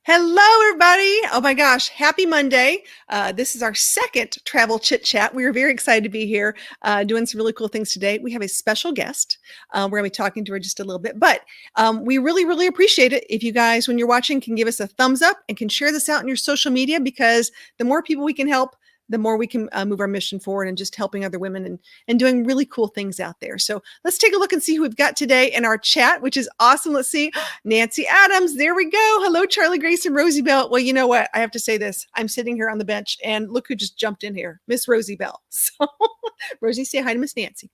Hello, everybody. Oh my gosh, happy Monday. This is our second travel chit chat. We are very excited to be here doing some really cool things today. We have a special guest. We're going to be talking to her just a little bit, but we really appreciate it if you guys, when you're watching, can give us a thumbs up and can share this out in your social media, because the more people we can help, the more we can move our mission forward and just helping other women and doing really cool things out there. So let's take a look and see who we've got today in our chat, which is awesome. Let's see. Nancy Adams. There we go. Hello, Charlie Grace and Rosie Bell. Well, you know what? I have to say this. I'm sitting here on the bench and look who just jumped in here. Miss Rosie Bell. So Rosie, say hi to Miss Nancy.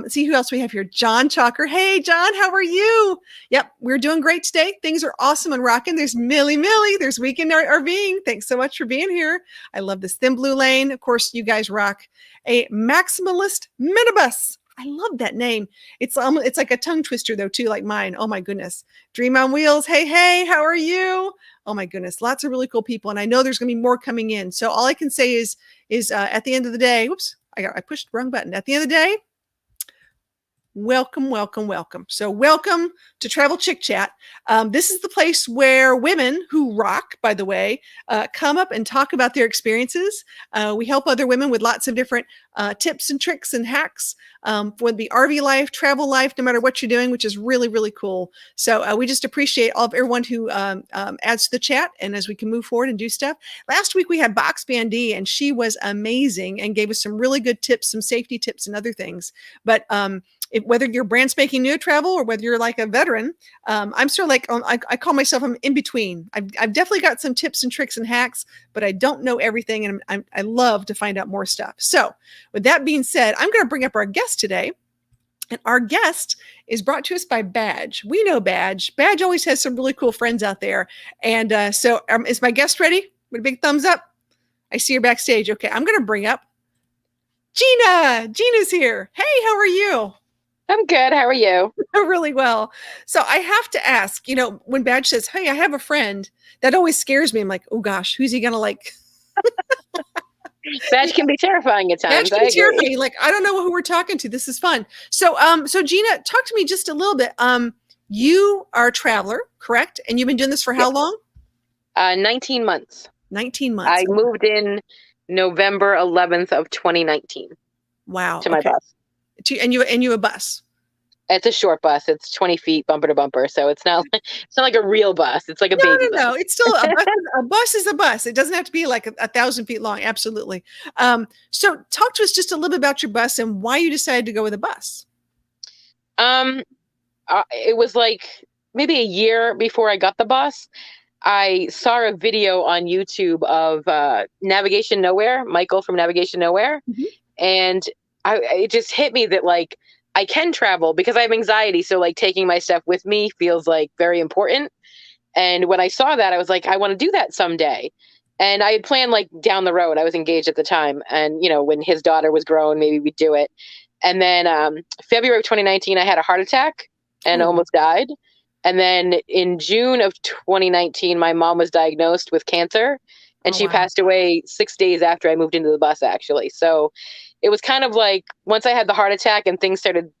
See who else we have here. John Chalker. Hey, John, how are you? Yep, we're doing great today. Things are awesome and rocking. There's Millie. There's Weekend RVing. Thanks so much for being here. I love this Thin Blue Lane. Of course, you guys rock. A maximalist minibus. I love that name. It's like a tongue twister though too, like mine. Oh my goodness. Dream on Wheels. Hey, how are you? Oh my goodness, lots of really cool people, and I know there's going to be more coming in. So all I can say is at the end of the day, whoops, I pushed the wrong button. At the end of the day, welcome. So welcome to Travel Chick Chat. This is the place where women who rock, by the way, come up and talk about their experiences. We help other women with lots of different tips and tricks and hacks for the RV life, travel life, no matter what you're doing, which is really cool. So we just appreciate everyone who adds to the chat, and as we can move forward and do stuff. Last week we had Box Bandy, and she was amazing and gave us some really good tips, some safety tips and other things. But whether you're brand spanking new travel or whether you're like a veteran, I'm sort of like, I call myself, I'm in between. I've definitely got some tips and tricks and hacks, but I don't know everything, and I love to find out more stuff. So with that being said, I'm going to bring up our guest today. And our guest is brought to us by Badge. We know Badge. Badge always has some really cool friends out there. And so is my guest ready? With a big thumbs up? I see her backstage. Okay, I'm going to bring up Gina. Gina's here. Hey, how are you? I'm good. How are you? Really well. So I have to ask, when Badge says, hey, I have a friend, that always scares me. I'm like, oh gosh, who's he going to like? Badge can be terrifying at times. Badge can be terrifying. Like, I don't know who we're talking to. This is fun. So Gina, talk to me just a little bit. You are a traveler, correct? And you've been doing this for how long? 19 months. 19 months. I moved in November 11th of 2019. Wow. To my bus. And you a bus? It's a short bus. It's 20 feet bumper to bumper. So it's not like a real bus. It's like a baby bus. No. It's still a bus is a bus. It doesn't have to be like 1,000 feet long. Absolutely. So talk to us just a little bit about your bus and why you decided to go with a bus. It was like maybe a year before I got the bus. I saw a video on YouTube of Navigation Nowhere, Michael from Navigation Nowhere. Mm-hmm. And it just hit me that like I can travel because I have anxiety. So like taking my stuff with me feels like very important. And when I saw that, I was like, I want to do that someday. And I had planned like down the road. I was engaged at the time. And, when his daughter was grown, maybe we'd do it. And then February of 2019, I had a heart attack and almost died. And then in June of 2019, my mom was diagnosed with cancer. And she passed away 6 days after I moved into the bus, actually. So it was kind of like once I had the heart attack and things started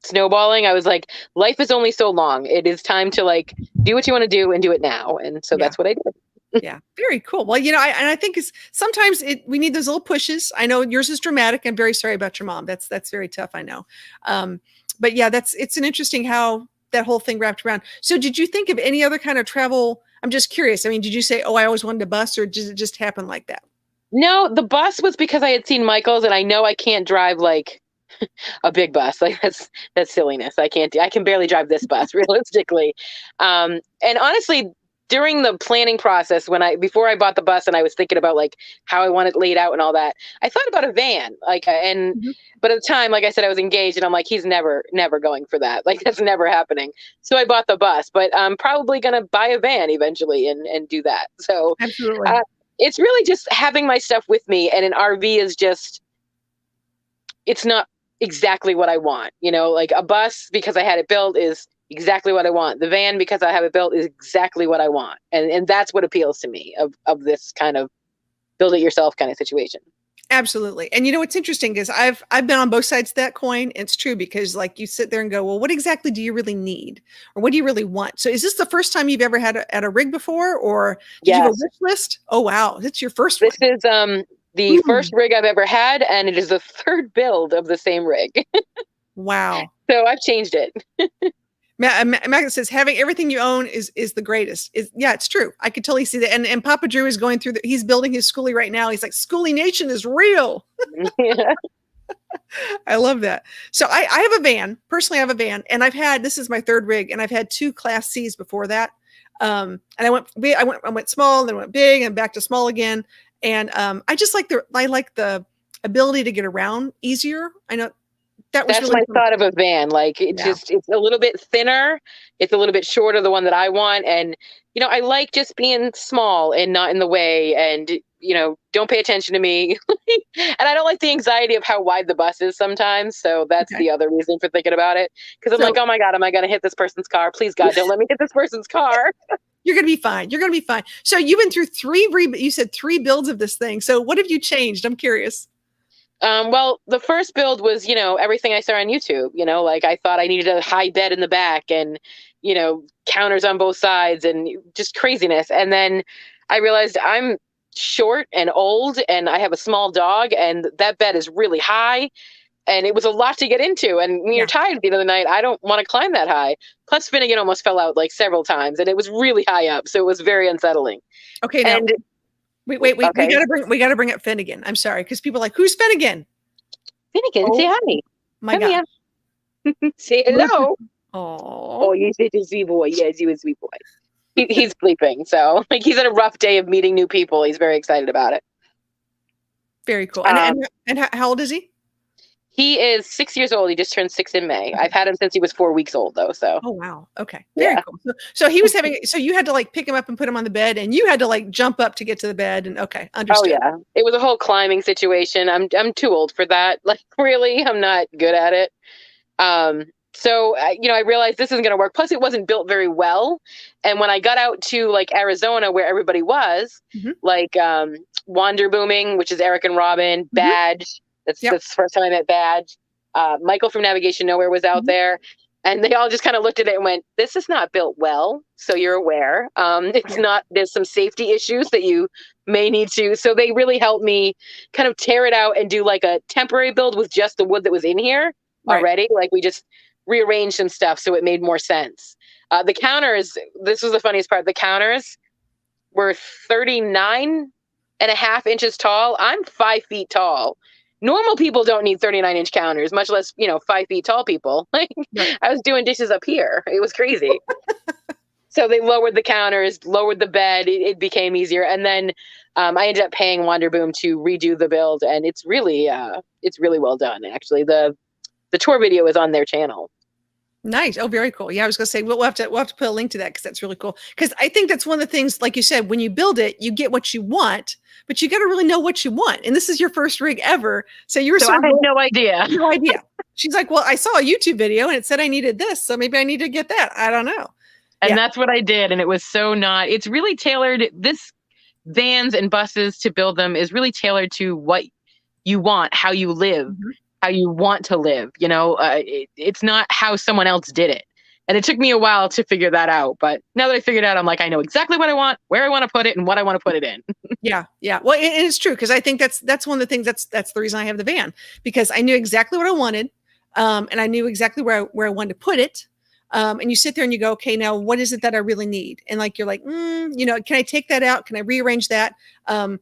snowballing, I was like, life is only so long. It is time to like do what you want to do and do it now. And so that's what I did. Yeah, very cool. Well, I think sometimes we need those little pushes. I know yours is dramatic. I'm very sorry about your mom. That's very tough. I know. But yeah, it's an interesting how that whole thing wrapped around. So did you think of any other kind of travel? I'm just curious. I mean, did you say, I always wanted a bus, or did it just happen like that? No, the bus was because I had seen Michael's, and I know I can't drive like a big bus. Like that's silliness. I can barely drive this bus realistically. And honestly, during the planning process, before I bought the bus and I was thinking about like how I want it laid out and all that, I thought about a van. But at the time, like I said, I was engaged, and I'm like, he's never going for that. Like that's never happening. So I bought the bus, but I'm probably gonna buy a van eventually and do that. So absolutely. It's really just having my stuff with me, and an RV is just, it's not exactly what I want. Like a bus, because I had it built, is exactly what I want. The van, because I have it built, is exactly what I want. And that's what appeals to me of this kind of build it yourself kind of situation. Absolutely. And you know what's interesting is I've been on both sides of that coin. It's true because like you sit there and go, well, what exactly do you really need, or what do you really want? So is this the first time you've ever had at a rig before, or did you have a Yes. wish list? Oh wow, it's your first This one. is the Ooh, first rig I've ever had, and it is the third build of the same rig. wow. So I've changed it. Magnet says having everything you own is the greatest. Is yeah, it's true. I could totally see that. And Papa Drew is going through he's building his schoolie right now. He's like, Schoolie Nation is real. Yeah. I love that. So I have a van. Personally, I have a van, and this is my third rig, and I've had two Class C's before that. And I went small, then went big, and back to small again. And I just like the ability to get around easier. I know that was That's really my fun. thought of a van. Like Yeah. it's a little bit thinner. It's a little bit shorter, the one that I want. And, I like just being small and not in the way and, don't pay attention to me. And I don't like the anxiety of how wide the bus is sometimes. So that's Okay. the other reason for thinking about it. Because I'm So like, oh my God, am I going to hit this person's car? Please God, don't let me hit this person's car. you're gonna be fine. You're gonna be fine. So you've been through you said three builds of this thing. So what have you changed? I'm curious. Well, the first build was, everything I saw on YouTube, like I thought I needed a high bed in the back and, counters on both sides and just craziness. And then I realized I'm short and old and I have a small dog and that bed is really high and it was a lot to get into. And when you're Yeah. tired at the end of the night, I don't want to climb that high. Plus Finnegan almost fell out like several times and it was really high up. So it was very unsettling. Okay. Now And wait. okay, We gotta bring up Finnegan. I'm sorry, because people are like, who's Finnegan? Finnegan, Oh say hi. my Come God. here. Say hello. Oh, Oh, he's such a sweet boy. Yes, he was a sweet boy. He's sleeping. So, like, he's had a rough day of meeting new people. He's very excited about it. very cool. Um, And how old is he? he is 6 years old. He just turned 6 in May. I've had him since he was 4 weeks old, though. So, Oh wow. Okay. Very yeah. cool. So he was so you had to like pick him up and put him on the bed, and you had to like jump up to get to the bed. And okay, Oh, understood. yeah. It was a whole climbing situation. I'm too old for that. Like, really, I'm not good at it. So, I realized this isn't going to work. Plus, it wasn't built very well. And when I got out to like Arizona, where everybody was, Mhm. like Wander Booming, which is Eric and Robin, Badge. Yep. That's the first time I met Badge. Michael from Navigation Nowhere was out Mhm. there. And they all just kind of looked at it and went, this is not built well. So you're aware. It's Yeah. not, there's some safety issues that you may need to. So they really helped me kind of tear it out and do like a temporary build with just the wood that was in here Right. already. Like we just rearranged some stuff so it made more sense. The counters, this was the funniest part. The counters were 39.5 inches tall. I'm 5 feet tall. Normal people don't need 39-inch counters, much less, 5 feet tall people. Like Right. I was doing dishes up here. It was crazy. So they lowered the counters, lowered the bed. It became easier. And then I ended up paying Wanderboom to redo the build. And it's really well done. Actually, the tour video is on their channel. Nice. Oh, very cool. Yeah, I was gonna say we'll have to put a link to that because that's really cool. Because I think that's one of the things, like you said, when you build it, you get what you want, but you got to really know what you want. And this is your first rig ever, so you were So sort I of had no idea. no idea. She's like, well, I saw a YouTube video and it said I needed this, so maybe I need to get that. I don't know. And Yeah. that's what I did. And it was so not, it's really tailored. This vans and buses to build them is really tailored to what you want, how you live, Mhm. how you want to live. It's not how someone else did it. And it took me a while to figure that out. But now that I figured it out, I'm like, I know exactly what I want, where I want to put it, and what I want to put it in. Yeah, yeah. Well, it is true because I think that's one of the things that's the reason I have the van, because I knew exactly what I wanted, and I knew exactly where I wanted to put it. And you sit there and you go, okay, now what is it that I really need? And like you're like, can I take that out? Can I rearrange that? And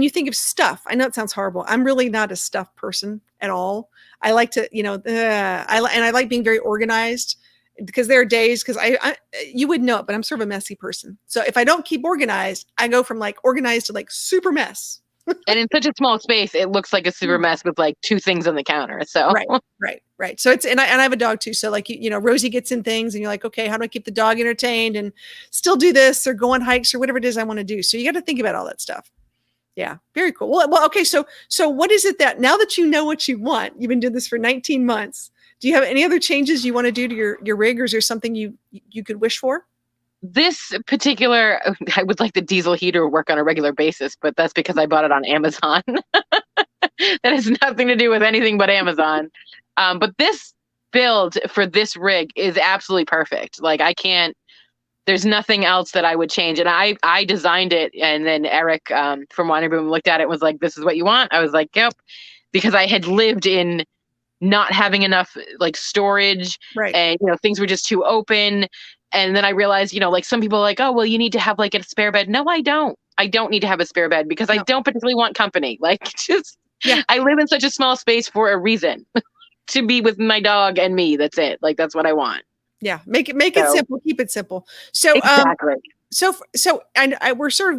you think of stuff. I know it sounds horrible. I'm really not a stuff person at all. I like to, I like being very organized, because there are days, because you would know it, but I'm sort of a messy person. So if I don't keep organized, I go from like organized to like super mess. And in such a small space, it looks like a super mess with like two things on the counter. So Right. So it's, and I have a dog too. So like, Rosie gets in things and you're like, okay, how do I keep the dog entertained and still do this or go on hikes or whatever it is I want to do? So you got to think about all that stuff. Yeah. Very cool. Well, okay. So what is it that now that you know what you want, you've been doing this for 19 months. Do you have any other changes you want to do to your rig, or is there something you could wish for? this particular, I would like the diesel heater to work on a regular basis, but that's because I bought it on Amazon. that has nothing to do with anything but Amazon. But this build for this rig is absolutely perfect. Like I can't, there's nothing else that I would change. And I designed it. And then Eric from Wonder Boom looked at it and was like, this is what you want? I was like, yep. Because I had lived in not having enough like storage, Right. and things were just too open. And then I realized, like some people are like, oh well, you need to have like a spare bed. No, I don't need to have a spare bed because I don't particularly want company. Like just I live in such a small space for a reason. To be with my dog and me. That's it. Like that's what I want. Yeah, make it simple, keep it simple. So exactly. So and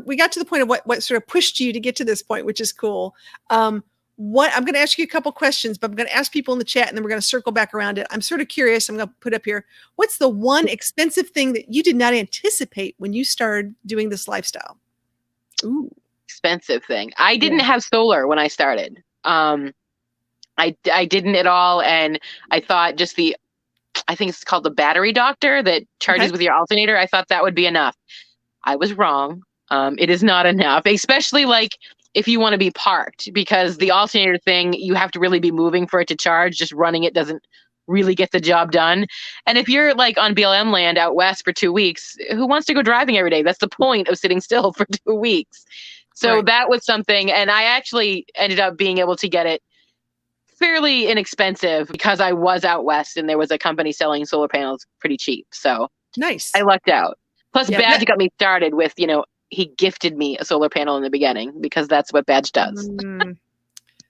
we got to the point of what sort of pushed you to get to this point, which is cool. What I'm going to ask you a couple questions, but I'm going to ask people in the chat and then we're going to circle back around it. I'm sort of curious. I'm going to put up here. What's the one expensive thing that you did not anticipate when you started doing this lifestyle? Ooh, expensive thing. I didn't have solar when I started. I didn't at all. And I thought I think it's called the battery doctor that charges with your alternator. I thought that would be enough. I was wrong. It is not enough, especially like if you want to be parked, because the alternator thing, you have to really be moving for it to charge. Just running it doesn't really get the job done. And if you're like on BLM land out west for 2 weeks, who wants to go driving every day? That's the point of sitting still for 2 weeks. So that was something. And I actually ended up being able to get it fairly inexpensive because I was out west and there was a company selling solar panels pretty cheap. So nice. I lucked out. Plus Badge got me started with, he gifted me a solar panel in the beginning because that's what Badge does.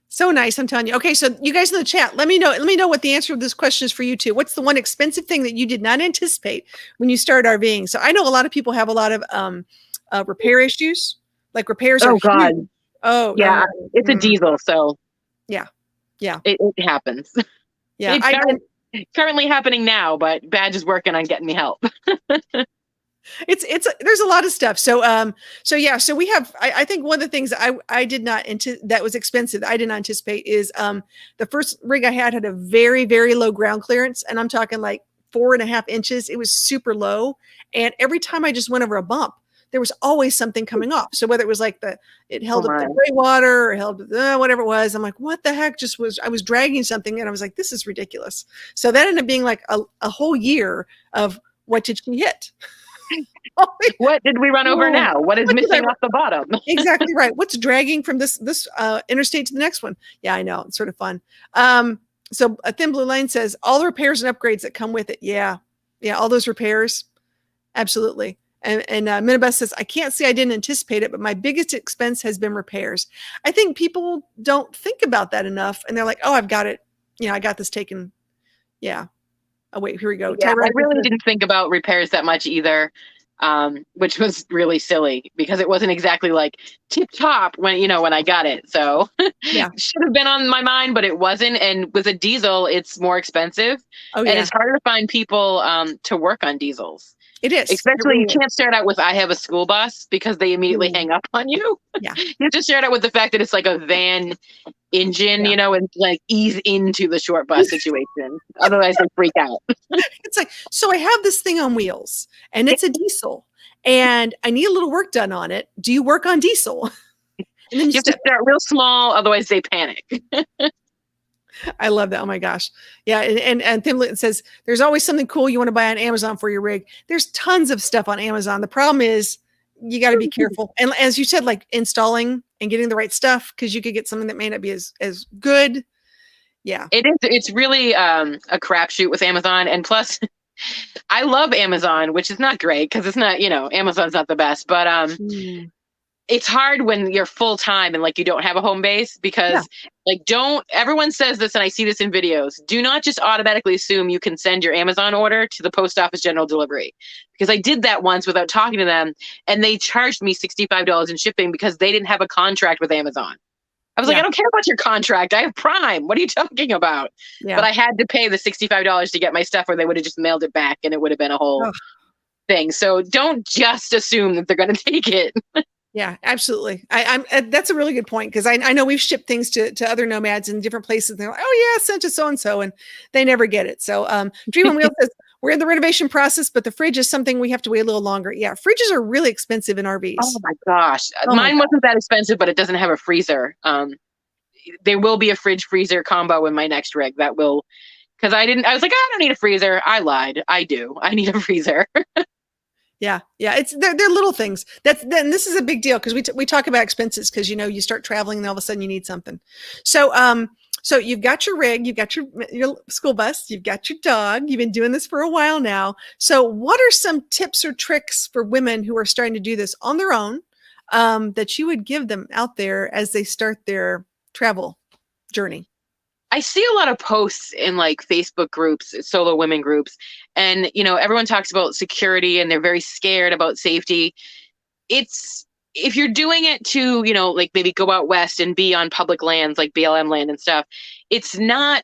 So nice. I'm telling you. Okay. So you guys in the chat, let me know what the answer to this question is for you too. What's the one expensive thing that you did not anticipate when you started RVing? So I know a lot of people have a lot of repair issues, like repairs. Oh God. Huge. Oh yeah. It's a diesel. So yeah. It happens. Yeah. It's currently happening now, but Badge is working on getting me help. There's a lot of stuff. So we have, I think one of the things I did not that was expensive, I did not anticipate is, the first rig I had a very, very low ground clearance. And I'm talking like 4.5 inches. It was super low. And every time I just went over a bump, there was always something coming off. So whether it was like it held up the gray water or held whatever it was, I'm like, what the heck I was dragging something and I was like, this is ridiculous. So that ended up being like a whole year of what did she hit? What did we run over now? What is missing off the bottom? Exactly right. What's dragging from this interstate to the next one? Yeah, I know. It's sort of fun. So a Thin Blue Lane says all the repairs and upgrades that come with it. Yeah. All those repairs. Absolutely. And Minibus says, I can't say I didn't anticipate it, but my biggest expense has been repairs. I think people don't think about that enough. And they're like, oh, I've got it. I got this taken. Yeah. Oh, wait, here we go. Yeah, I really didn't think about repairs that much either, which was really silly because it wasn't exactly like tip top when I got it. So it should have been on my mind, but it wasn't. And with a diesel, it's more expensive. And it's harder to find people to work on diesels. It is. Especially you can't start out with I have a school bus because they immediately hang up on you. Yeah. You have to start out with the fact that it's like a van engine, and like ease into the short bus situation. Otherwise they freak out. It's like, so I have this thing on wheels and it's a diesel and I need a little work done on it. Do you work on diesel? And then you have to start real small, otherwise they panic. I love that. Oh my gosh. Yeah. And Tim Litton says, there's always something cool you want to buy on Amazon for your rig. There's tons of stuff on Amazon. The problem is you got to be careful. And as you said, like installing and getting the right stuff, because you could get something that may not be as good. Yeah. It is. It's really a crapshoot with Amazon. And plus, I love Amazon, which is not great because it's not, Amazon's not the best. But it's hard when you're full time and like you don't have a home base because everyone says this and I see this in videos. Do not just automatically assume you can send your Amazon order to the post office general delivery, because I did that once without talking to them and they charged me $65 in shipping because they didn't have a contract with Amazon. I was like, I don't care about your contract. I have Prime. What are you talking about? Yeah. But I had to pay the $65 to get my stuff or they would have just mailed it back and it would have been a whole thing. So don't just assume that they're going to take it. Yeah, absolutely. I'm that's a really good point because I know we've shipped things to other nomads in different places. And they're like, oh yeah, sent to so and so, and they never get it. So Dream on Wheels says we're in the renovation process, but the fridge is something we have to wait a little longer. Yeah, fridges are really expensive in RVs. Oh my gosh, mine wasn't that expensive, but it doesn't have a freezer. there will be a fridge freezer combo in my next rig that will, because I was like, I don't need a freezer. I lied. I do. I need a freezer. Yeah, yeah, they're little things. Then this is a big deal because we talk about expenses because you start traveling and all of a sudden you need something. So so you've got your rig, you've got your school bus, you've got your dog. You've been doing this for a while now. So what are some tips or tricks for women who are starting to do this on their own that you would give them out there as they start their travel journey? I see a lot of posts in like Facebook groups, solo women groups, and everyone talks about security and they're very scared about safety. If you're doing it to, like maybe go out west and be on public lands like BLM land and stuff, it's not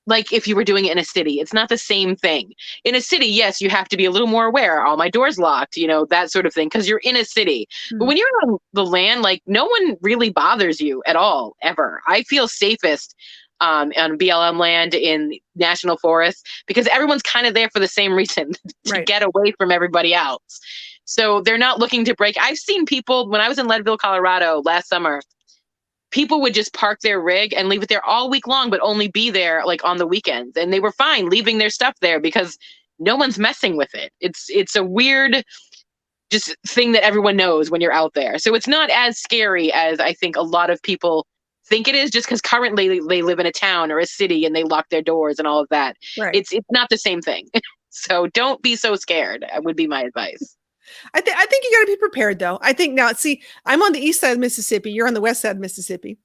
like if you were doing it in a city. It's not the same thing. In a city, yes, you have to be a little more aware. All my doors locked, that sort of thing, because you're in a city. Mm-hmm. But when you're on the land, like no one really bothers you at all, ever. I feel safest on BLM land in national forests because everyone's kind of there for the same reason, to get away from everybody else. So they're not looking to break. I've seen people, when I was in Leadville, Colorado last summer, people would just park their rig and leave it there all week long, but only be there like on the weekends. And they were fine leaving their stuff there because no one's messing with it. It's a weird just thing that everyone knows when you're out there. So it's not as scary as I think a lot of people think it is, just because currently they live in a town or a city and they lock their doors and all of that. Right. It's not the same thing. So don't be so scared, would be my advice. I think you got to be prepared, though. I think now, see, I'm on the east side of Mississippi. You're on the west side of Mississippi.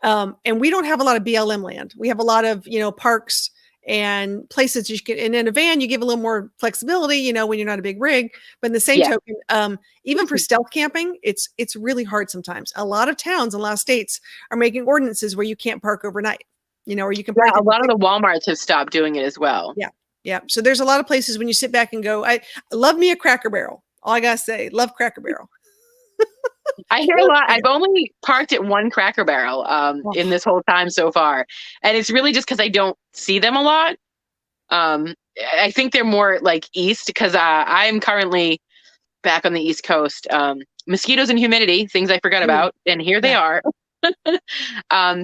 And we don't have a lot of BLM land. We have a lot of, parks and places you can, and in a van, you give a little more flexibility, when you're not a big rig. But in the same token, even for stealth camping, it's really hard sometimes. A lot of towns, a lot of states are making ordinances where you can't park overnight, or you can park. Yeah, a lot of the Walmarts have stopped doing it as well. Yeah. Yeah. So there's a lot of places when you sit back and go, I love me a Cracker Barrel. All I gotta say, love Cracker Barrel. I hear a lot. I've only parked at one Cracker Barrel in this whole time so far. And it's really just because I don't see them a lot. I think they're more like east because I'm currently back on the East Coast. Mosquitoes and humidity, things I forgot about. And here they are.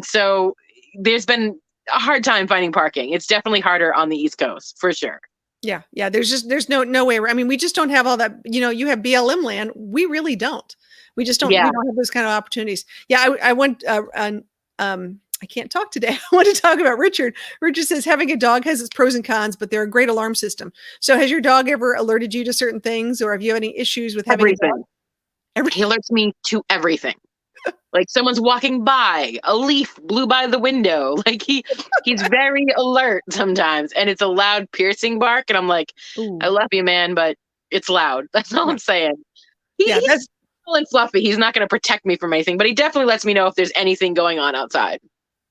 So there's been a hard time finding parking. It's definitely harder on the East Coast for sure. Yeah. Yeah. There's no way. I mean, we just don't have all that, you have BLM land. We really don't. We just don't, we don't have those kind of opportunities. Yeah. I went, I can't talk today. I want to talk about Richard. Richard says having a dog has its pros and cons, but they're a great alarm system. So has your dog ever alerted you to certain things, or have you had any issues with having everything? He alerts me to everything. Like someone's walking by, a leaf blew by the window. Like he's very alert sometimes, and it's a loud piercing bark. And I'm like, ooh. I love you, man, but it's loud. That's all I'm saying. He's cool and fluffy. He's not going to protect me from anything, but he definitely lets me know if there's anything going on outside.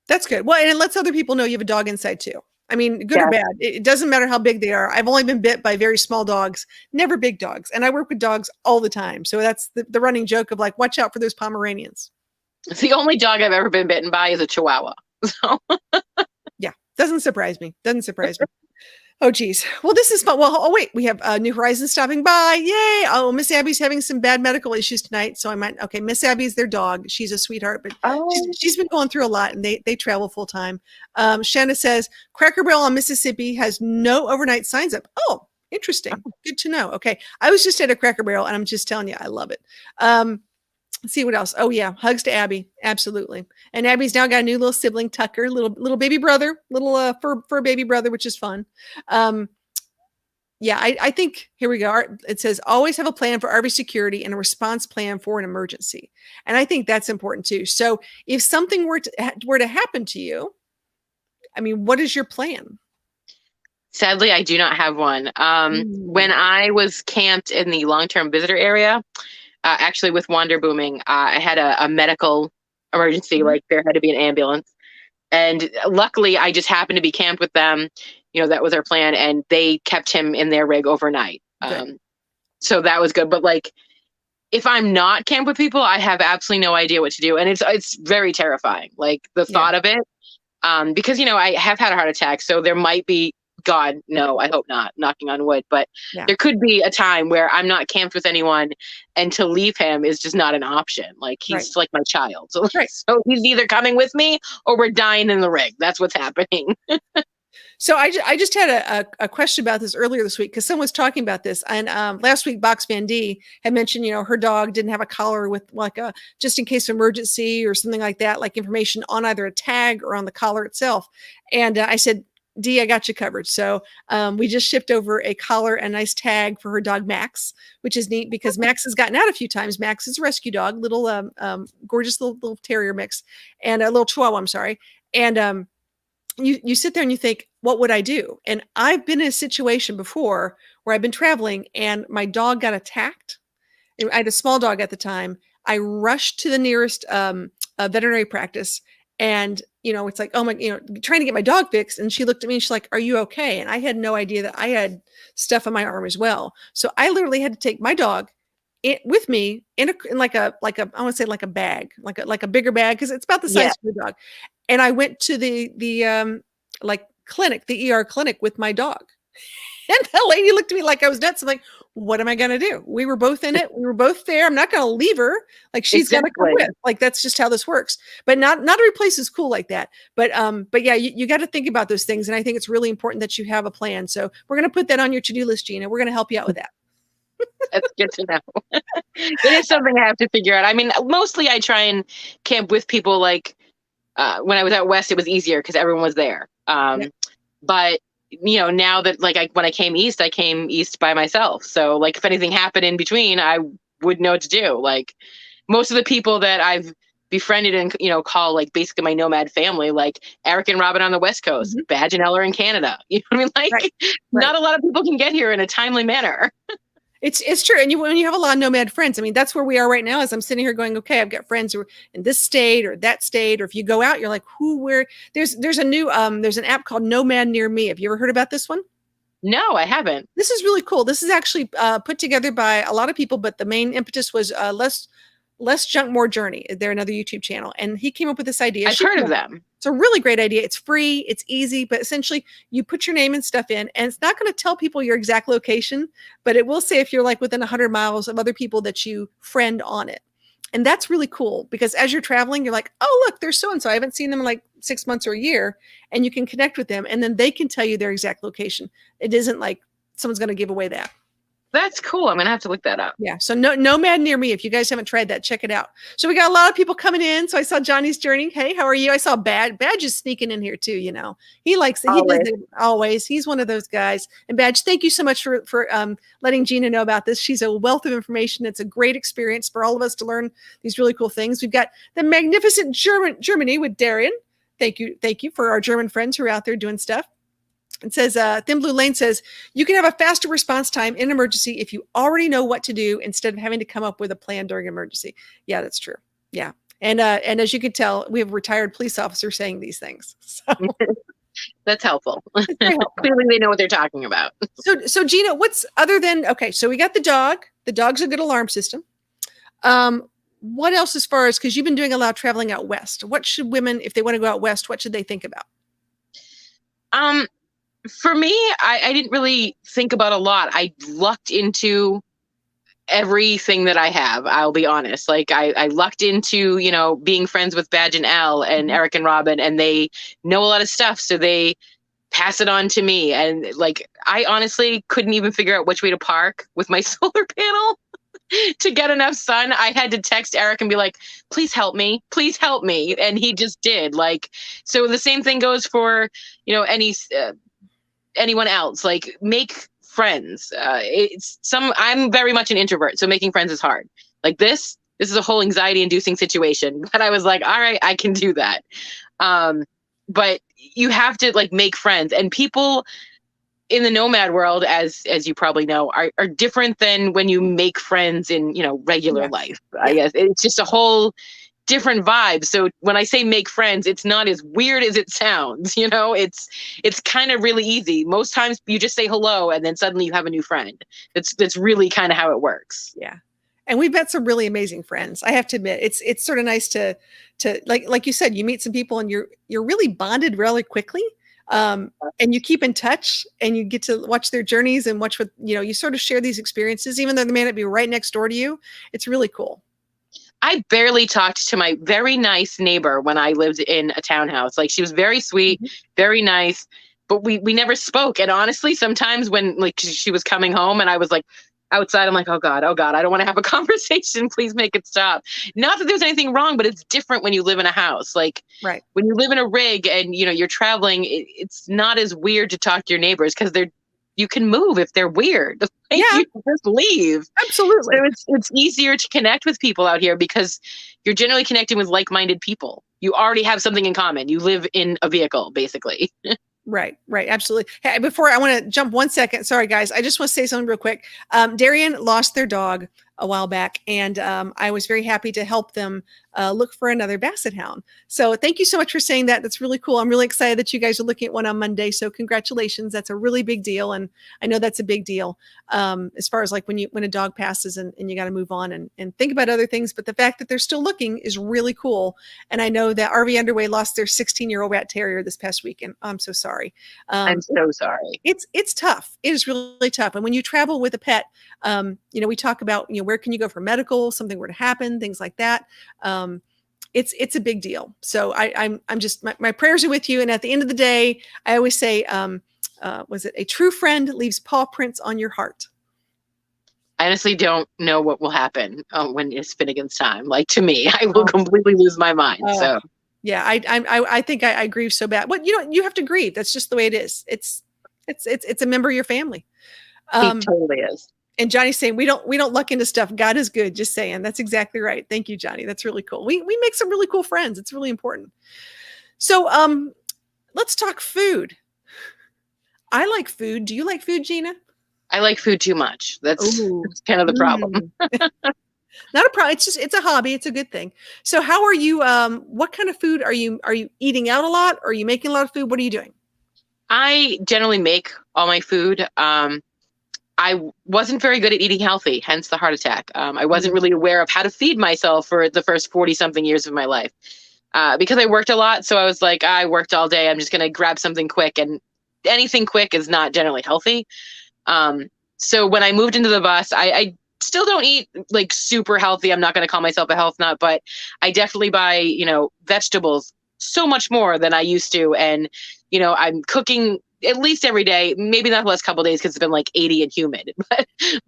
That's good. Well, and it lets other people know you have a dog inside too. I mean, good or bad. It doesn't matter how big they are. I've only been bit by very small dogs, never big dogs. And I work with dogs all the time. So that's the running joke of like, watch out for those Pomeranians. The only dog I've ever been bitten by is a Chihuahua. So. Yeah, doesn't surprise me. Oh, geez. Well, this is fun. Well, wait, we have New Horizons stopping by. Yay. Oh, Miss Abby's having some bad medical issues tonight. So Miss Abby's their dog. She's a sweetheart, but she's been going through a lot, and they travel full time. Shanna says, Cracker Barrel on Mississippi has no overnight signs up. Oh, interesting. Good to know. Okay. I was just at a Cracker Barrel, and I'm just telling you, I love it. Let's see what else. Oh yeah. Hugs to Abby. Absolutely. And Abby's now got a new little sibling, Tucker, little baby brother, little fur baby brother, which is fun. Yeah, I think, here we go. It says, always have a plan for RV security and a response plan for an emergency. And I think that's important too. So if something were to happen to you, I mean, what is your plan? Sadly, I do not have one. When I was camped in the long-term visitor area, actually with Wander Booming, I had a medical emergency, like there had to be an ambulance. And luckily I just happened to be camped with them. That was our plan. And they kept him in their rig overnight. So that was good. But like, if I'm not camped with people, I have absolutely no idea what to do. And it's very terrifying. Like the thought of it, because, I have had a heart attack. So there might be God, no, I hope not, knocking on wood. But Yeah. there could be a time where I'm not camped with anyone, and to leave him is just not an option. Like, he's like my child. So, Right. so he's either coming with me or we're dying in the rig. That's what's happening. So I just had a question about this earlier this week because someone was talking about this. And last week, Box Van D had mentioned, her dog didn't have a collar with like a just in case of emergency or something like that, like information on either a tag or on the collar itself. And I said, D, I got you covered. So we just shipped over a collar and a nice tag for her dog, Max, which is neat because Max has gotten out a few times. Max is a rescue dog, little gorgeous little terrier mix and a little chihuahua, I'm sorry. And you sit there and you think, what would I do? And I've been in a situation before where I've been traveling and my dog got attacked. I had a small dog at the time. I rushed to the nearest veterinary practice and, it's like, oh my, trying to get my dog fixed. And she looked at me and she's like, are you okay? And I had no idea that I had stuff on my arm as well. So I literally had to take my dog with me in like a I want to say like a bag, like a bigger bag because it's about the size of your dog. And I went to the like clinic, the ER clinic with my dog. And the lady looked at me like I was nuts. I'm like, what am I going to do? We were both in it. We were both there. I'm not going to leave her. Like she's going to come with. Like that's just how this works. But not every place is cool like that. But yeah, you got to think about those things. And I think it's really important that you have a plan. So we're going to put that on your to-do list, Gina. We're going to help you out with that. That's good to know. It is something I have to figure out. I mean, mostly I try and camp with people. Like when I was out west, it was easier because everyone was there. But now that when I came east by myself. So like if anything happened in between, I would know what to do. Like most of the people that I've befriended and call like basically my nomad family, like Eric and Robin on the West Coast, Badge and Eller in Canada. You know what I mean? Like not a lot of people can get here in a timely manner. It's true. And when you have a lot of nomad friends, I mean, that's where we are right now as I'm sitting here going, okay, I've got friends who are in this state or that state. Or if you go out, you're like, where there's a new, there's an app called Nomad Near Me. Have you ever heard about this one? No, I haven't. This is really cool. This is actually put together by a lot of people, but the main impetus was Less Junk, More Journey. They're another YouTube channel. And he came up with this idea. I've heard of them. It's a really great idea. It's free. It's easy. But essentially, you put your name and stuff in. And it's not going to tell people your exact location. But it will say if you're like within 100 miles of other people that you friend on it. And that's really cool. Because as you're traveling, you're like, oh, look, there's so-and-so. I haven't seen them in like 6 months or a year. And you can connect with them. And then they can tell you their exact location. It isn't like someone's going to give away that. That's cool. I'm going to have to look that up. Yeah. So Nomad Near Me. If you guys haven't tried that, check it out. So we got a lot of people coming in. So I saw Johnny's Journey. Hey, how are you? I saw Badge is sneaking in here too. He likes it. He does it always. He's one of those guys. And Badge, thank you so much for letting Gina know about this. She's a wealth of information. It's a great experience for all of us to learn these really cool things. We've got the magnificent Germany with Darian. Thank you for our German friends who are out there doing stuff. It says, Thin Blue Lane says, you can have a faster response time in an emergency if you already know what to do instead of having to come up with a plan during an emergency. Yeah, that's true. Yeah. And as you can tell, we have a retired police officer saying these things. So. That's helpful. Clearly they know what they're talking about. So Gina, what's other than, okay, so we got the dog. The dog's a good alarm system. What else as far as, because you've been doing a lot of traveling out west. What should women, if they want to go out west, what should they think about? For me, I didn't really think about a lot. I lucked into everything that I have. I'll be honest. Like I lucked into, being friends with Badge and Al and Eric and Robin, and they know a lot of stuff. So they pass it on to me. And like, I honestly couldn't even figure out which way to park with my solar panel to get enough sun. I had to text Eric and be like, please help me. Please help me. And he just did. Like, so the same thing goes for, anyone else. Like, make friends. I'm very much an introvert, so making friends is hard. Like this is a whole anxiety inducing situation, but I was like, all right, I can do that. But you have to like make friends, and people in the nomad world, as you probably know, are different than when you make friends in, regular life. I guess it's just a whole different vibe. So when I say make friends, it's not as weird as it sounds. It's kind of really easy. Most times you just say hello and then suddenly you have a new friend. That's really kind of how it works. Yeah. And we've met some really amazing friends. I have to admit, it's sort of nice to like you said, you meet some people and you're really bonded really quickly. And you keep in touch and you get to watch their journeys and watch what, you sort of share these experiences, even though they may not be right next door to you. It's really cool. I barely talked to my very nice neighbor when I lived in a townhouse. Like, she was very sweet, very nice, but we never spoke. And honestly, sometimes when like she was coming home and I was like outside, I'm like, oh God, I don't want to have a conversation. Please make it stop. Not that there's anything wrong, but it's different when you live in a house. Like, right. When you live in a rig and you're traveling, it's not as weird to talk to your neighbors because you can move if they're weird. Like, yeah. You just leave. Absolutely. So it's easier to connect with people out here because you're generally connecting with like-minded people. You already have something in common. You live in a vehicle, basically. Right. Absolutely. Hey, before I want to jump 1 second. Sorry, guys. I just want to say something real quick. Darien lost their dog a while back, and I was very happy to help them look for another basset hound. So thank you so much for saying that. That's really cool. I'm really excited that you guys are looking at one on Monday. So congratulations. That's a really big deal. And I know that's a big deal as far as like when a dog passes and you got to move on and think about other things. But the fact that they're still looking is really cool. And I know that RV Underway lost their 16-year-old rat terrier this past weekend. I'm so sorry. I'm so sorry. It's tough. It is really tough. And when you travel with a pet, we talk about, where can you go for medical, something were to happen, things like that. It's a big deal. So I'm just, my prayers are with you. And at the end of the day, I always say, was it a true friend leaves paw prints on your heart? I honestly don't know what will happen when it's Finnegan's time. Like, to me, I will completely lose my mind. So yeah, I think I grieve so bad. But you have to grieve. That's just the way it is. It's a member of your family. He totally is. And Johnny's saying we don't luck into stuff. God is good. Just saying. That's exactly right. Thank you, Johnny. That's really cool. We make some really cool friends. It's really important. So let's talk food. I like food. Do you like food, Gina? I like food too much. That's kind of the problem. Not a problem. It's a hobby. It's a good thing. So how are you? What kind of food are you eating out a lot? Or are you making a lot of food? What are you doing? I generally make all my food. I wasn't very good at eating healthy, hence the heart attack. I wasn't really aware of how to feed myself for the first 40 something years of my life because I worked a lot. So I was like, I worked all day. I'm just going to grab something quick, and anything quick is not generally healthy. So when I moved into the bus, I still don't eat like super healthy. I'm not going to call myself a health nut, but I definitely buy, vegetables so much more than I used to. And, I'm cooking at least every day, maybe not the last couple of days because it's been like 80 and humid,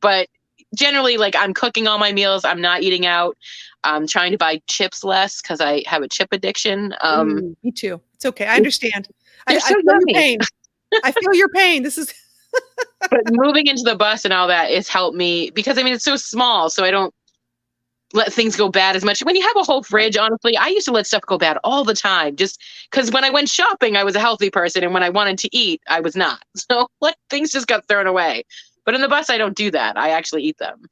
but generally, like, I'm cooking all my meals. I'm not eating out. I'm trying to buy chips less because I have a chip addiction. Me too. It's okay. I understand. I feel your pain. I feel your pain. This is. But moving into the bus and all that has helped me because it's so small, so I don't let things go bad as much. When you have a whole fridge, honestly, I used to let stuff go bad all the time just because when I went shopping, I was a healthy person. And when I wanted to eat, I was not. So things just got thrown away. But in the bus, I don't do that. I actually eat them.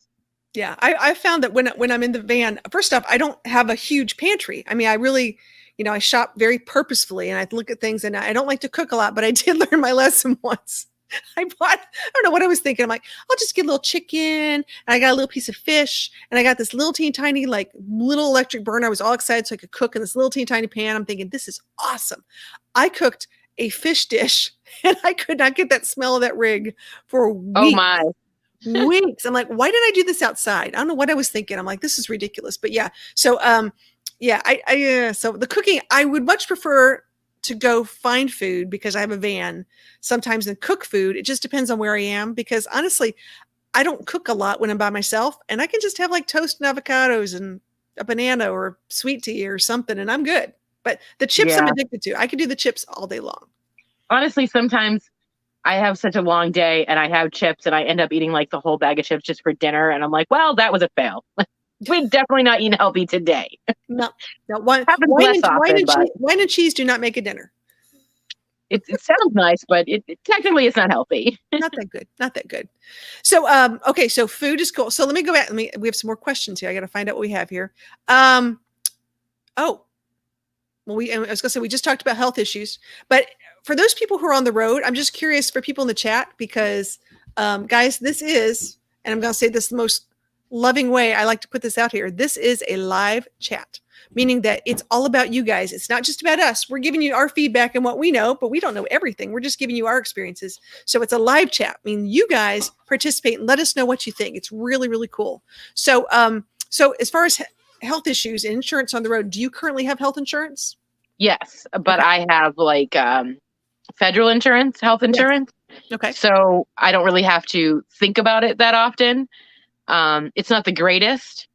Yeah, I found that when I'm in the van, first off, I don't have a huge pantry. I mean, I really, I shop very purposefully and I look at things, and I don't like to cook a lot, but I did learn my lesson once. I don't know what I was thinking. I'm like, I'll just get a little chicken, and I got a little piece of fish, and I got this little teeny tiny, like little electric burner. I was all excited so I could cook in this little teeny tiny pan. I'm thinking, this is awesome. I cooked a fish dish and I could not get that smell of that rig for weeks. Oh my. Weeks. I'm like, why did I do this outside? I don't know what I was thinking. I'm like, this is ridiculous. But yeah. So so the cooking, I would much prefer to go find food because I have a van sometimes and cook food. It just depends on where I am because honestly, I don't cook a lot when I'm by myself, and I can just have like toast and avocados and a banana or sweet tea or something, and I'm good. But the chips I'm addicted to. I could do the chips all day long. Honestly, sometimes I have such a long day and I have chips and I end up eating like the whole bag of chips just for dinner. And I'm like, well, that was a fail. We're definitely not eating healthy today. No. Wine and cheese do not make a dinner. It sounds nice, but technically it's not healthy. Not that good. So, okay. So food is cool. So let me go back. We have some more questions here. I got to find out what we have here. I was going to say, we just talked about health issues, but for those people who are on the road, I'm just curious for people in the chat because, guys, this is, and I'm going to say this the most loving way, I like to put this out here. This is a live chat, meaning that it's all about you guys. It's not just about us. We're giving you our feedback and what we know, but we don't know everything. We're just giving you our experiences. So it's a live chat. I mean, you guys participate and let us know what you think. It's really, really cool. So, so as far as health issues and insurance on the road, do you currently have health insurance? Yes, but I have like federal insurance, health insurance. Yes. Okay. So I don't really have to think about it that often. It's not the greatest,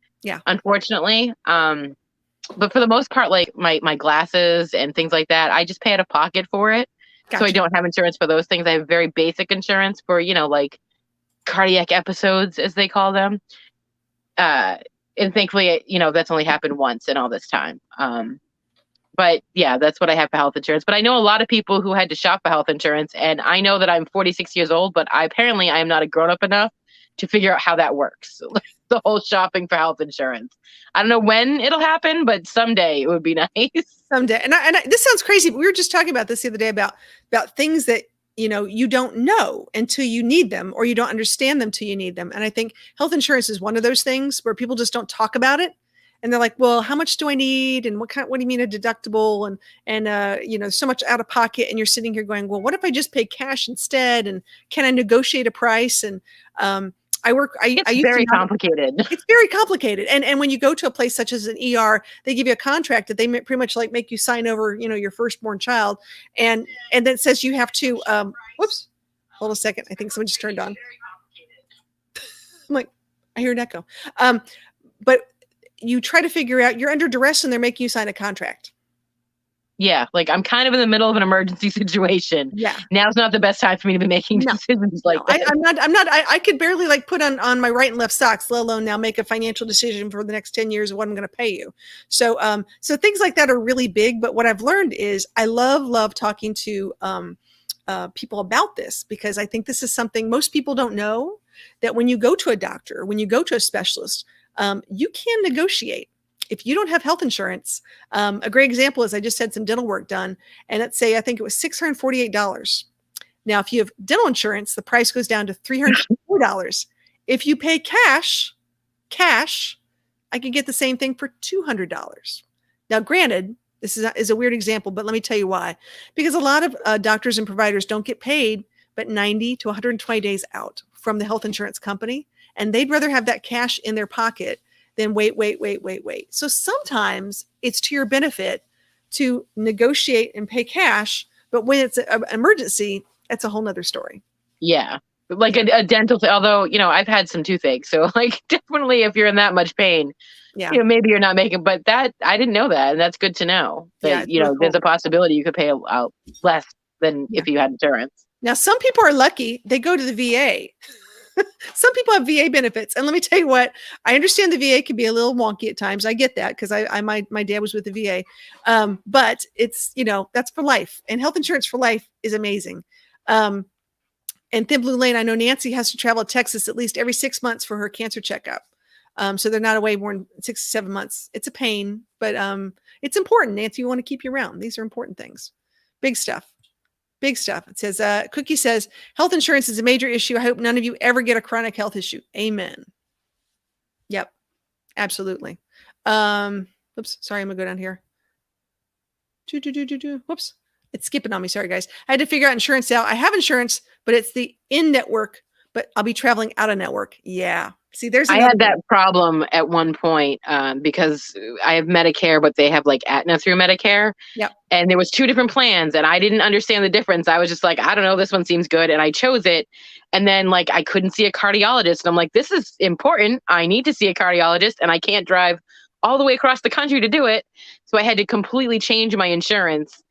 unfortunately. But for the most part, like my glasses and things like that, I just pay out of pocket for it. Gotcha. So I don't have insurance for those things. I have very basic insurance for, like cardiac episodes, as they call them. And thankfully, that's only happened once in all this time. But yeah, that's what I have for health insurance. But I know a lot of people who had to shop for health insurance, and I know that I'm 46 years old, but I am not a grown up enough to figure out how that works. The whole shopping for health insurance. I don't know when it'll happen, but someday it would be nice. Someday. And this sounds crazy, but we were just talking about this the other day about things that, you don't know until you need them, or you don't understand them till you need them. And I think health insurance is one of those things where people just don't talk about it. And they're like, well, how much do I need? And what do you mean a deductible? And so much out of pocket. And you're sitting here going, well, what if I just pay cash instead? And can I negotiate a price? And, it's very complicated. It's very complicated. And when you go to a place such as an ER, they give you a contract that they pretty much like make you sign over, your firstborn child. And then it says you have to, whoops, hold a second. I think someone just turned on. I'm like, I hear an echo. But you try to figure out, you're under duress and they're making you sign a contract. Yeah, like I'm kind of in the middle of an emergency situation. Yeah. Now's not the best time for me to be making decisions like that. I could barely like put on my right and left socks, let alone now make a financial decision for the next 10 years of what I'm going to pay you. So, so things like that are really big. But what I've learned is I love talking to people about this, because I think this is something most people don't know, that when you go to a doctor, when you go to a specialist, you can negotiate. If you don't have health insurance, a great example is I just had some dental work done, and let's say I think it was $648. Now, if you have dental insurance, the price goes down to $304. If you pay cash, I could get the same thing for $200. Now, granted, this is a weird example, but let me tell you why. Because a lot of doctors and providers don't get paid but 90 to 120 days out from the health insurance company, and they'd rather have that cash in their pocket then wait. So sometimes it's to your benefit to negotiate and pay cash, but when it's an emergency, that's a whole nother story. Yeah. Like a dental thing, although, I've had some toothache. So like definitely if you're in that much pain, maybe you're not making, but that I didn't know that. And that's good to know that, there's a possibility you could pay out less than if you had insurance. Now, some people are lucky. They go to the VA. Some people have VA benefits. And let me tell you what, I understand the VA can be a little wonky at times. I get that because my dad was with the VA. But it's, that's for life, and health insurance for life is amazing. And Thin Blue Lane, I know Nancy has to travel to Texas at least every 6 months for her cancer checkup. So they're not away more than 6 to 7 months. It's a pain, but it's important. Nancy, you want to keep you around. These are important things. Big stuff. Big stuff. It says, Cookie says, health insurance is a major issue. I hope none of you ever get a chronic health issue. Amen. Yep. Absolutely. Oops. Sorry. I'm gonna go down here. Whoops. It's skipping on me. Sorry, guys. I had to figure out insurance out. I have insurance, but it's the in-network, but I'll be traveling out of network. Yeah. See, I had that problem at one point because I have Medicare, but they have like Aetna through Medicare. Yep. And there was 2 different plans and I didn't understand the difference. I was just like, I don't know, this one seems good. And I chose it. And then like, I couldn't see a cardiologist. And I'm like, this is important. I need to see a cardiologist and I can't drive all the way across the country to do it. So I had to completely change my insurance.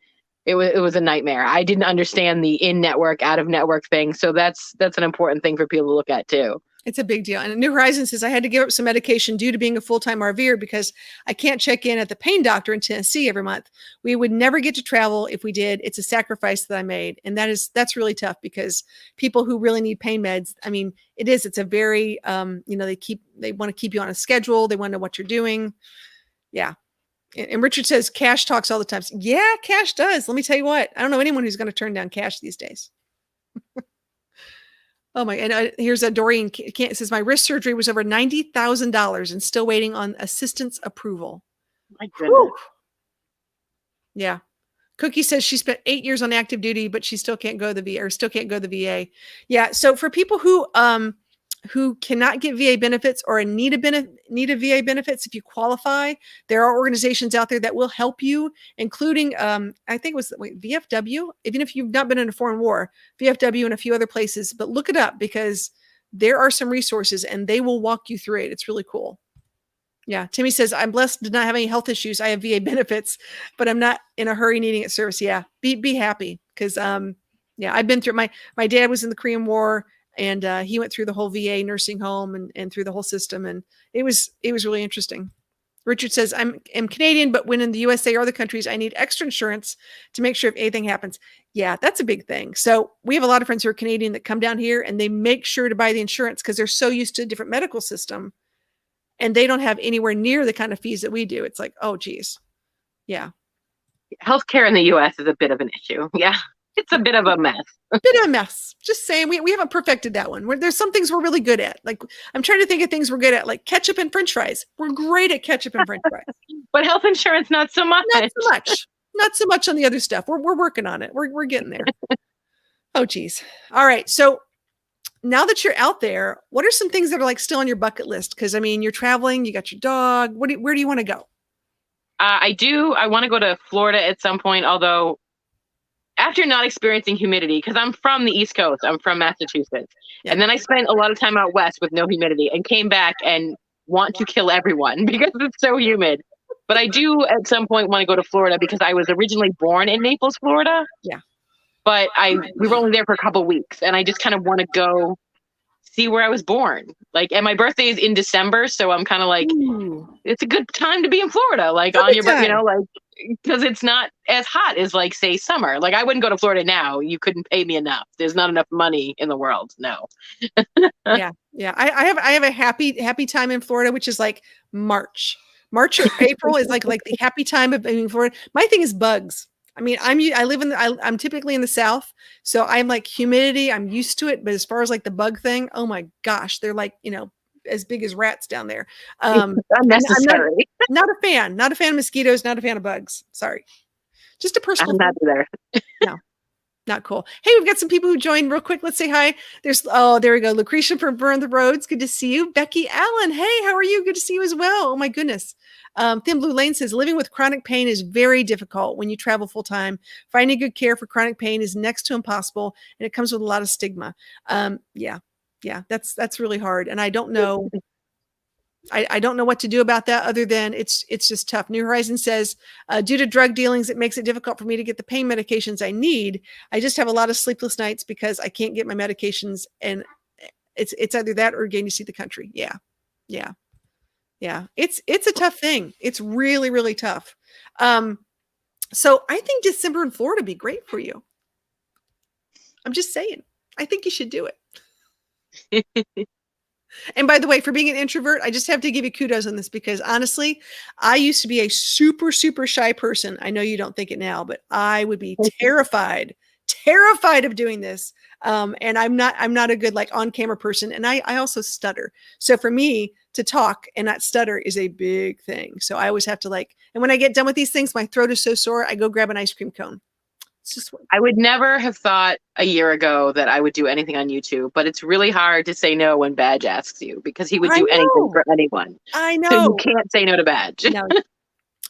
It was a nightmare. I didn't understand the in-network, out-of-network thing. So that's an important thing for people to look at too. It's a big deal. And New Horizons says, I had to give up some medication due to being a full-time RVer because I can't check in at the pain doctor in Tennessee every month. We would never get to travel if we did. It's a sacrifice that I made. And that's really tough because people who really need pain meds, I mean, it's a very, they want to keep you on a schedule. They want to know what you're doing. Yeah. And Richard says cash talks all the time. Yeah, cash does. Let me tell you what, I don't know anyone who's going to turn down cash these days. Oh my! And here's a Doreen says my wrist surgery was over $90,000 and still waiting on assistance approval. My goodness. Whew. Yeah. Cookie says she spent 8 years on active duty, but she still can't go to the VA or still can't go to the VA. Yeah. So for people who cannot get VA benefits or need a VA benefits, if you qualify, there are organizations out there that will help you, including I think it was VFW. Even if you've not been in a foreign war, VFW and a few other places, but look it up because there are some resources and they will walk you through it. It's really cool. Yeah. Timmy says, I'm blessed to not have any health issues. I have VA benefits, but I'm not in a hurry needing it service. Yeah. Be happy. Cause, yeah, I've been through my dad was in the Korean War and, he went through the whole VA nursing home and through the whole system. And it was really interesting. Richard says, I'm Canadian, but when in the USA or other countries, I need extra insurance to make sure if anything happens. Yeah, that's a big thing. So we have a lot of friends who are Canadian that come down here and they make sure to buy the insurance because they're so used to a different medical system. And they don't have anywhere near the kind of fees that we do. It's like, oh, geez. Yeah. Healthcare in the US is a bit of an issue. Yeah. It's a bit of a mess. Just saying, we haven't perfected that one. There's some things we're really good at. Like, I'm trying to think of things we're good at, like ketchup and French fries. We're great at ketchup and French fries. But health insurance, not so much. Not so much on the other stuff. We're working on it. We're getting there. Oh, geez. All right. So now that you're out there, what are some things that are like still on your bucket list? Because I mean, you're traveling, you got your dog. Where do you want to go? I want to go to Florida at some point, although after not experiencing humidity, because I'm from the East Coast, I'm from Massachusetts. Yeah. And then I spent a lot of time out west with no humidity and came back and want to kill everyone because it's so humid. But I do at some point want to go to Florida because I was originally born in Naples, Florida. Yeah. But we were only there for a couple of weeks and I just kind of want to go see where I was born. Like, and my birthday is in December. So I'm kind of like, it's a good time to be in Florida. Like on your birthday, like, because it's not as hot as like, say, summer. Like I wouldn't go to Florida now. You couldn't pay me enough. There's not enough money in the world. No. Yeah. I have a happy time in Florida, which is like March or April is like the happy time of being in Florida. My thing is bugs. I mean, I'm typically in the South, so I'm like humidity. I'm used to it. But as far as like the bug thing, oh my gosh, they're like, as big as rats down there. Unnecessary. I'm not a fan of mosquitoes, not a fan of bugs. Sorry. Just a personal. I'm not there. No, not cool. Hey, we've got some people who joined real quick. Let's say hi. There we go. Lucretia from Burn the Roads. Good to see you. Becky Allen. Hey, how are you? Good to see you as well. Oh my goodness. Thin Blue Lane says living with chronic pain is very difficult when you travel full time. Finding good care for chronic pain is next to impossible, and it comes with a lot of stigma. Yeah, that's really hard, and I don't know. I don't know what to do about that other than it's just tough. New Horizon says, due to drug dealings, it makes it difficult for me to get the pain medications I need. I just have a lot of sleepless nights because I can't get my medications, and it's either that or getting to see the country. Yeah. It's a tough thing. It's really, really tough. So I think December in Florida would be great for you. I'm just saying, I think you should do it. And by the way, for being an introvert, I just have to give you kudos on this because honestly, I used to be a super, super shy person. I know you don't think it now, but I would be terrified of doing this. And I'm not a good like on camera person. And I also stutter. So for me to talk and not stutter is a big thing. So I always have to and when I get done with these things, my throat is so sore, I go grab an ice cream cone. It's just I would never have thought a year ago that I would do anything on YouTube, but it's really hard to say no when Badge asks you because he would do anything for anyone. I know. So you can't say no to Badge. No.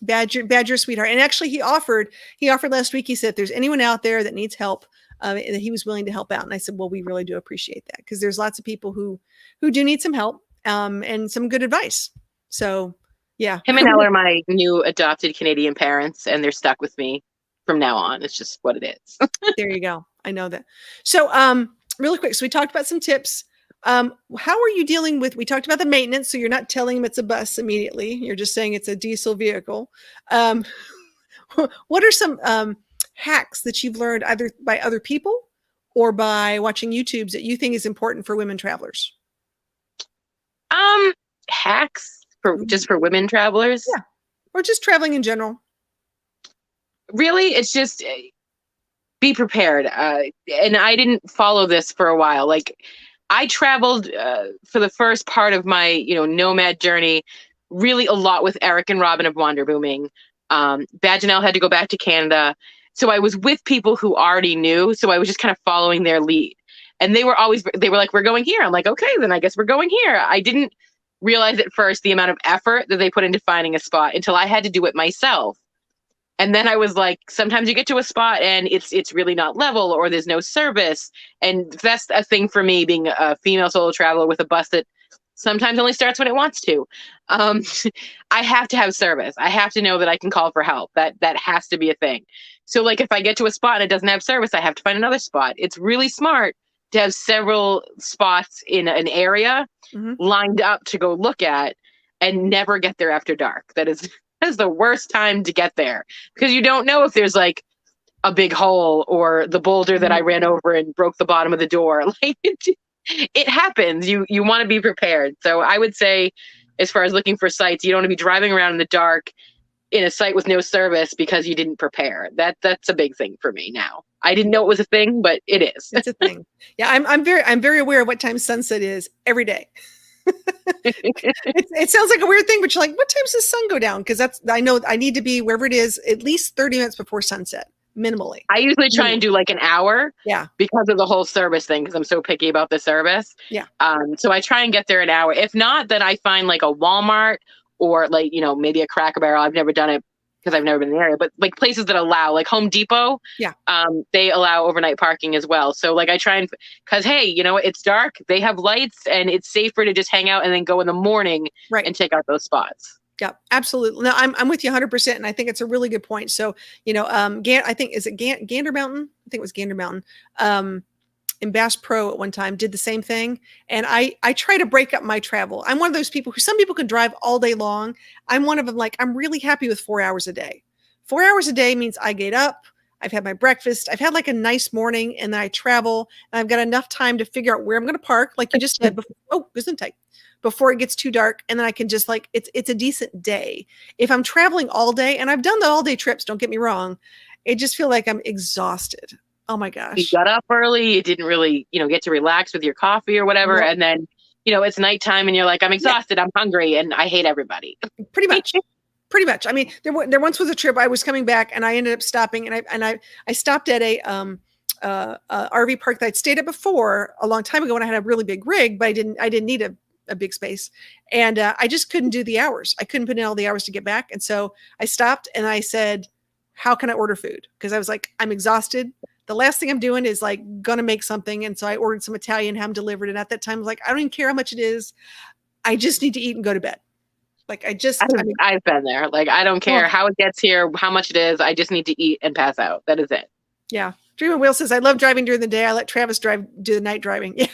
Badger sweetheart. And actually he offered last week, he said, if there's anyone out there that needs help, that he was willing to help out. And I said, well, we really do appreciate that because there's lots of people who do need some help and some good advice. So yeah. Him and Elle are my new adopted Canadian parents and they're stuck with me from now on. It's just what it is. There you go. I know that. So really quick. So we talked about some tips. How are you dealing with, we talked about the maintenance. So you're not telling them it's a bus immediately. You're just saying it's a diesel vehicle. What are some hacks that you've learned either by other people or by watching YouTubes that you think is important for women travelers? Hacks for women travelers? Yeah. Or just traveling in general. Really, it's just be prepared. And I didn't follow this for a while. Like I traveled for the first part of my, nomad journey, really a lot with Eric and Robin of Wander Booming. Bajanel had to go back to Canada. So I was with people who already knew. So I was just kind of following their lead. And they were like, we're going here. I'm like, okay, then I guess we're going here. I didn't realize at first the amount of effort that they put into finding a spot until I had to do it myself. And then I was like, sometimes you get to a spot and it's really not level, or there's no service. And that's a thing for me, being a female solo traveler with a bus that sometimes only starts when it wants to. I have to have service. I have to know that I can call for help. That has to be a thing. So like if I get to a spot and it doesn't have service, I have to find another spot. It's really smart to have several spots in an area lined up to go look at, and never get there after dark. That is the worst time to get there, because you don't know if there's like a big hole or the boulder that I ran over and broke the bottom of the door. Like it happens. You want to be prepared. So I would say, as far as looking for sites, you don't want to be driving around in the dark in a site with no service because you didn't prepare. That's a big thing for me now. I didn't know it was a thing, but it is. It's a thing. Yeah, I'm very aware of what time sunset is every day. It sounds like a weird thing, but you're like, what time does the sun go down? Because I know I need to be wherever it is at least 30 minutes before sunset, minimally. I usually try and do like an hour. Yeah. Because of the whole service thing, because I'm so picky about the service. Yeah. So I try and get there an hour. If not, then I find like a Walmart or like, maybe a Cracker Barrel. I've never done it because I've never been in the area, but like places that allow, like Home Depot. Yeah. They allow overnight parking as well. So like I try and, because hey, it's dark, they have lights, and it's safer to just hang out and then go in the morning and check out those spots. Yeah, absolutely. No, I'm with you 100%. And I think it's a really good point. So, I think, is it Gander Mountain? I think it was Gander Mountain. In Bass Pro at one time did the same thing. And I try to break up my travel. I'm one of those people who, some people can drive all day long. I'm one of them. Like, I'm really happy with 4 hours a day. 4 hours a day means I get up, I've had my breakfast, I've had like a nice morning, and then I travel, and I've got enough time to figure out where I'm going to park. Like you just said before, before it gets too dark. And then I can just like, it's a decent day. If I'm traveling all day, and I've done the all day trips, don't get me wrong, it just feel like I'm exhausted. Oh my gosh. You got up early. You didn't really, get to relax with your coffee or whatever. And then, it's nighttime and you're like, I'm exhausted. I'm hungry. And I hate everybody. Pretty much. I mean, there once was a trip. I was coming back and I ended up stopping, and I stopped at a RV park that I'd stayed at before a long time ago when I had a really big rig, but I didn't need a big space. And I just couldn't do the hours. I couldn't put in all the hours to get back. And so I stopped and I said, how can I order food? Because I was like, I'm exhausted. The last thing I'm doing is like gonna make something. And so I ordered some Italian, have them delivered. And at that time I was like, I don't even care how much it is. I just need to eat and go to bed. Like I've been there. Like, I don't care how it gets here, how much it is. I just need to eat and pass out. That is it. Yeah. Dream of Will says, I love driving during the day. I let Travis do the night driving. Yeah.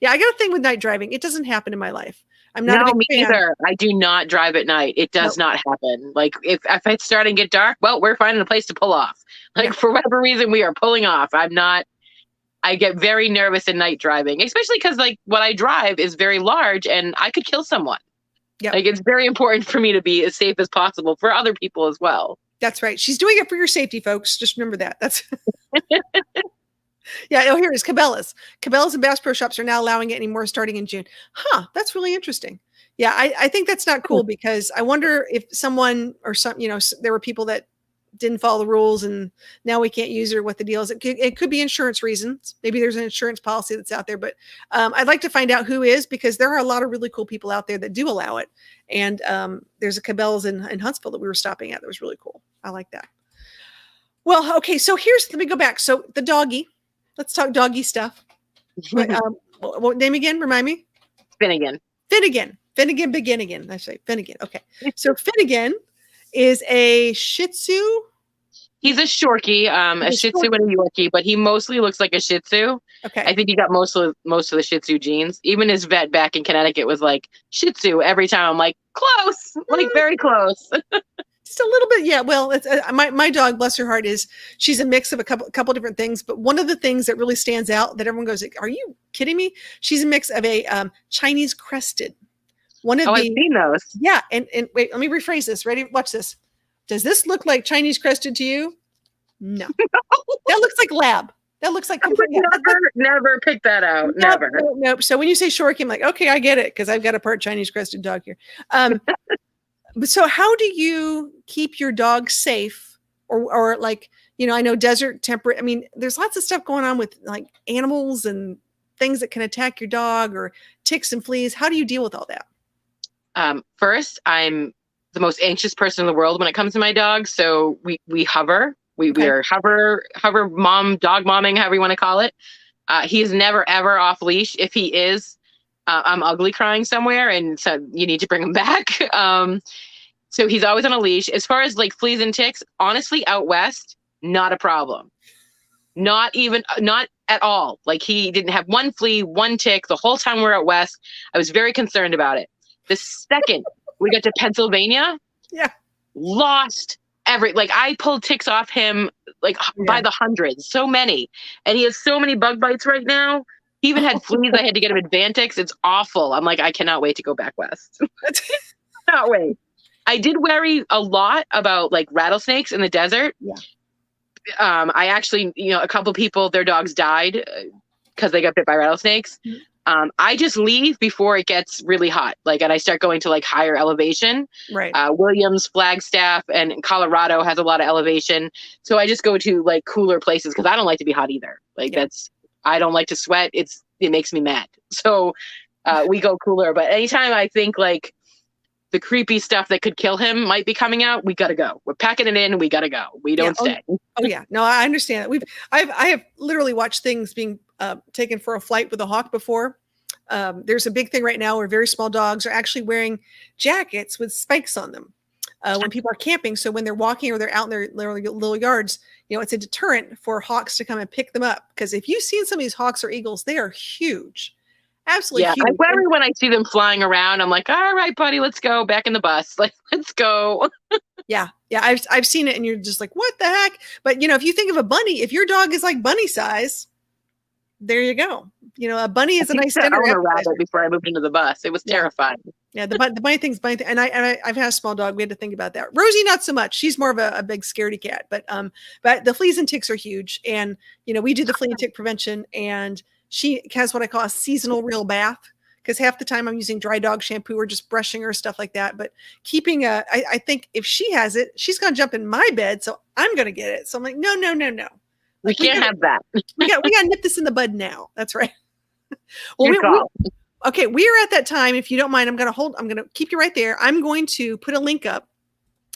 Yeah. I got a thing with night driving. It doesn't happen in my life. I'm not a big fan. Either. I do not drive at night. It does not happen. Like if it's starting to get dark, well, we're finding a place to pull off. Like for whatever reason, we are pulling off. I get very nervous in night driving, especially because like what I drive is very large and I could kill someone. Yeah. Like it's very important for me to be as safe as possible for other people as well. That's right. She's doing it for your safety, folks. Just remember that. That's yeah. Oh, here it is. Cabela's and Bass Pro Shops are now allowing it anymore starting in June. Huh. That's really interesting. Yeah. I think that's not cool, because I wonder if someone or there were people that didn't follow the rules and now we can't use it, or what the deal is. It could be insurance reasons. Maybe there's an insurance policy that's out there, but I'd like to find out who is, because there are a lot of really cool people out there that do allow it. And there's a Cabela's in Huntsville that we were stopping at that was really cool. I like that. Well, okay. So let me go back. So the doggy, let's talk doggy stuff. What name again? Remind me. Finnegan. Begin again. I say Finnegan. Okay. So Finnegan is a Shih Tzu. He's a Shorkie, a Shih Tzu and a Yorkie, but he mostly looks like a Shih Tzu. Okay. I think he got most of the Shih Tzu genes. Even his vet back in Connecticut was like, Shih Tzu every time. I'm like, close, like very close. Just a little bit. Yeah. Well, it's, my dog, bless her heart, she's a mix of a couple different things. But one of the things that really stands out that everyone goes, are you kidding me? She's a mix of a Chinese crested. I've seen those. Yeah. And wait, let me rephrase this. Ready? Watch this. Does this look like Chinese crested to you? No. That looks like lab. That looks like I would complete. never pick that out. Nope, Never. nope, nope. So when you say Shorkie, I'm like, okay, I get it because I've got a part Chinese crested dog here. But so how do you keep your dog safe or like, I know desert temperate. I mean, there's lots of stuff going on with like animals and things that can attack your dog or ticks and fleas. How do you deal with all that? First, I'm the most anxious person in the world when it comes to my dog. So we hover. We are hover dog momming, however you want to call it. He is never ever off leash. If he is, I'm ugly crying somewhere, and so you need to bring him back. So he's always on a leash. As far as like fleas and ticks, honestly, out west, not a problem. Not at all. Like he didn't have one flea, one tick the whole time we're out west. I was very concerned about it. The second we got to Pennsylvania, lost I pulled ticks off him by the hundreds, so many. And he has so many bug bites right now. He even had fleas. I had to get him Advantix. It's awful. I'm like, I cannot wait to go back west. Cannot wait. I did worry a lot about like rattlesnakes in the desert. Yeah. I actually, a couple people, their dogs died because they got bit by rattlesnakes. I just leave before it gets really hot. And I start going to like higher elevation. Right. Williams, Flagstaff, and Colorado has a lot of elevation. So I just go to like cooler places because I don't like to be hot either. I don't like to sweat. It makes me mad. So we go cooler. But anytime I think like the creepy stuff that could kill him might be coming out, we got to go. We're packing it in. We got to go. We don't stay. Oh yeah. No, I understand that. I have literally watched things being taken for a flight with a hawk before. There's a big thing right now where very small dogs are actually wearing jackets with spikes on them when people are camping. So when they're walking or they're out in their little yards, it's a deterrent for hawks to come and pick them up. Because if you've seen some of these hawks or eagles, they are huge. Absolutely huge. I worry when I see them flying around. I'm like, all right, buddy, let's go back in the bus. Let's go. Yeah. I've seen it, and you're just like, what the heck? But if you think of a bunny, if your dog is like bunny size, there you go. A bunny is a nice I dinner. owned a rabbit before I moved into the bus. It was terrifying. Yeah, the bunny thing, and I've had a small dog. We had to think about that. Rosie, not so much. She's more of a big scaredy cat. But the fleas and ticks are huge, and we do the flea and tick prevention, and she has what I call a seasonal real bath, because half the time I'm using dry dog shampoo or just brushing her, stuff like that. But keeping I think if she has it, she's going to jump in my bed, so I'm going to get it. So I'm like, no. We can't have that. we got to nip this in the bud now. That's right. Well, okay, we are at that time. If you don't mind, I'm going to keep you right there. I'm going to put a link up,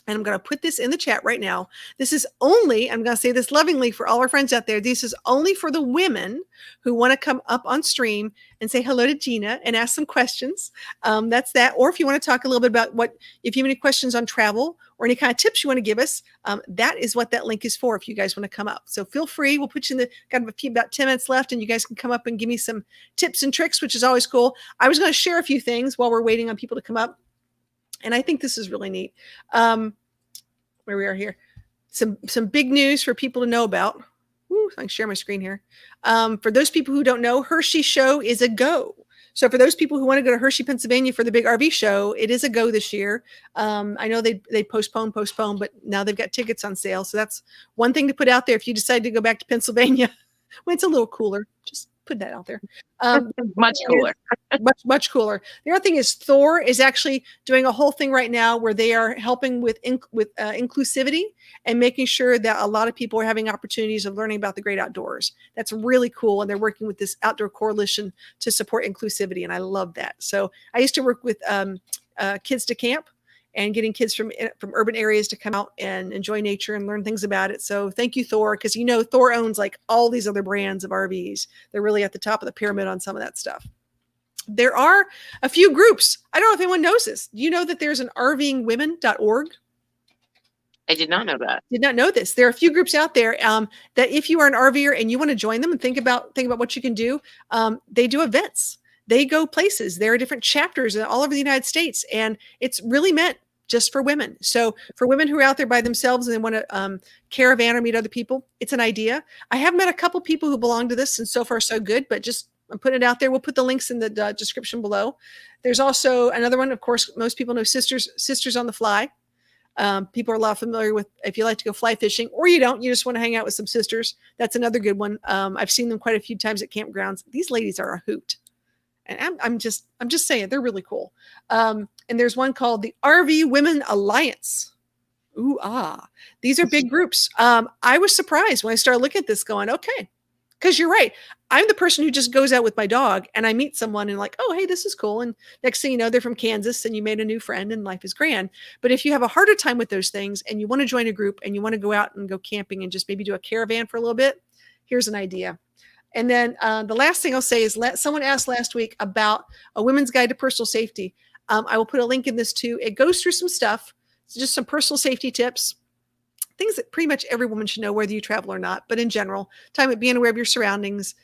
and I'm going to put this in the chat right now. This is only, I'm going to say this lovingly for all our friends out there, this is only for the women who want to come up on stream and say hello to Gina and ask some questions. That's that. Or if you want to talk a little bit about if you have any questions on travel or any kind of tips you want to give us, that is what that link is for if you guys want to come up. So feel free. We'll put you in about 10 minutes left, and you guys can come up and give me some tips and tricks, which is always cool. I was going to share a few things while we're waiting on people to come up. And I think this is really neat. Where we are here. Some big news for people to know about. Woo, I can share my screen here. For those people who don't know, Hershey Show is a go. So for those people who want to go to Hershey, Pennsylvania for the big RV show, it is a go this year. I know they postponed, but now they've got tickets on sale. So that's one thing to put out there if you decide to go back to Pennsylvania when it's a little cooler. Just put that out there. Much cooler. much cooler. The other thing is Thor is actually doing a whole thing right now where they are helping with inclusivity and making sure that a lot of people are having opportunities of learning about the great outdoors. That's really cool. And they're working with this outdoor coalition to support inclusivity. And I love that. So I used to work with Kids to Camp, and getting kids from urban areas to come out and enjoy nature and learn things about it. So thank you, Thor, because Thor owns like all these other brands of RVs. They're really at the top of the pyramid on some of that stuff. There are a few groups. I don't know if anyone knows this. Do you know that there's an rvingwomen.org? I did not know that. Did not know this. There are a few groups out there that if you are an RVer and you want to join them and think about what you can do, they do events. They go places. There are different chapters all over the United States, and it's really meant just for women. So for women who are out there by themselves and they want to caravan or meet other people, it's an idea. I have met a couple people who belong to this, and so far so good, but just I'm putting it out there. We'll put the links in the description below. There's also another one. Of course, most people know Sisters on the Fly. People are a lot familiar with if you like to go fly fishing or you don't, you just want to hang out with some sisters. That's another good one. I've seen them quite a few times at campgrounds. These ladies are a hoot. And I'm just saying they're really cool. And there's one called the RV Women Alliance. Ooh, these are big groups. I was surprised when I started looking at this going, okay, because you're right. I'm the person who just goes out with my dog and I meet someone and like, oh, hey, this is cool. And next thing you know, they're from Kansas and you made a new friend and life is grand. But if you have a harder time with those things and you want to join a group and you want to go out and go camping and just maybe do a caravan for a little bit, here's an idea. And then the last thing I'll say is someone asked last week about a women's guide to personal safety. I will put a link in this too. It goes through some stuff. It's just some personal safety tips, things that pretty much every woman should know, whether you travel or not. But in general, being aware of your surroundings,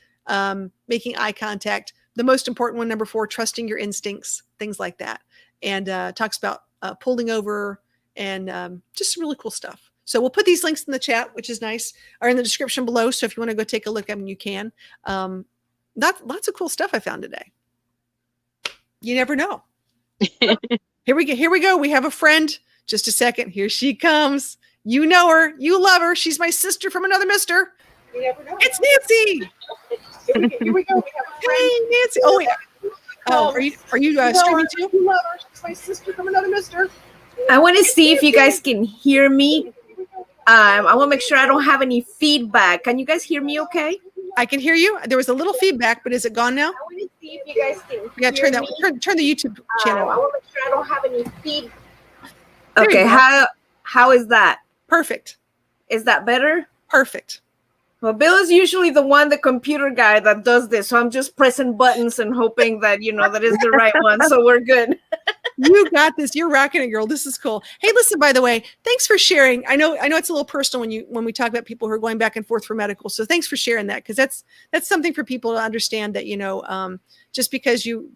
making eye contact. The most important one, number 4, trusting your instincts, things like that. And talks about pulling over and just some really cool stuff. So we'll put these links in the chat, which is nice, or in the description below. So if you want to go take a look at them, you can. Lots of cool stuff I found today. You never know. Here we go. We have a friend. Just a second. Here she comes. You know her. You love her. She's my sister from another mister. You never know. It's Nancy. Here we go. We have a friend. Hey, Nancy. Oh, yeah. Oh, are you streaming too? You love her. She's my sister from another mister. I want to see if you guys can hear me. I want to make sure I don't have any feedback. Can you guys hear me okay? I can hear you. There was a little feedback, but is it gone now? I want to see if you guys can Yeah, turn the YouTube channel I on. want to make sure I don't have any feedback. Okay, how is that? Perfect. Is that better? Perfect. Well, Bill is usually the computer guy that does this. So I'm just pressing buttons and hoping that, that is the right one. So we're good. You got this. You're rocking it, girl. This is cool. Hey, listen, by the way, thanks for sharing. I know it's a little personal when we talk about people who are going back and forth for medical. So thanks for sharing that, because that's something for people to understand that, just because you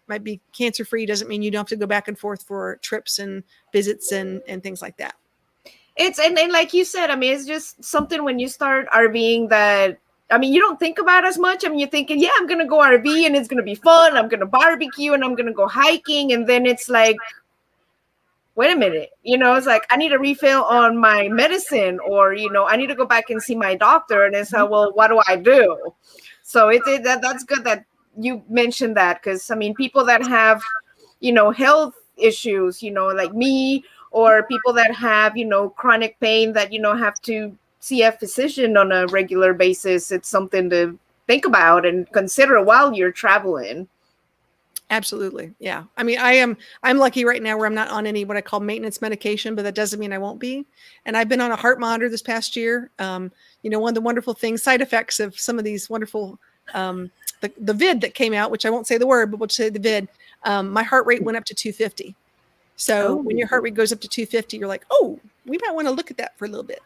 might be cancer free doesn't mean you don't have to go back and forth for trips and visits and things like that. It's and like you said, it's just something when you start RVing that you don't think about as much. You're thinking, yeah, I'm going to go RV and it's going to be fun. I'm going to barbecue and I'm going to go hiking. And then it's like, wait a minute, it's like, I need a refill on my medicine, or, I need to go back and see my doctor. And it's like, well, what do I do? So that's good that you mentioned that. Cause people that have, health issues, like me, or people that have, chronic pain that, have to see a physician on a regular basis. It's something to think about and consider while you're traveling. Absolutely. Yeah. I'm lucky right now where I'm not on any what I call maintenance medication, but that doesn't mean I won't be. And I've been on a heart monitor this past year. One of the wonderful things, side effects of some of these wonderful, the vid that came out, which I won't say the word, but we'll say the vid, my heart rate went up to 250. So when your heart rate goes up to 250, you're like, oh, we might want to look at that for a little bit.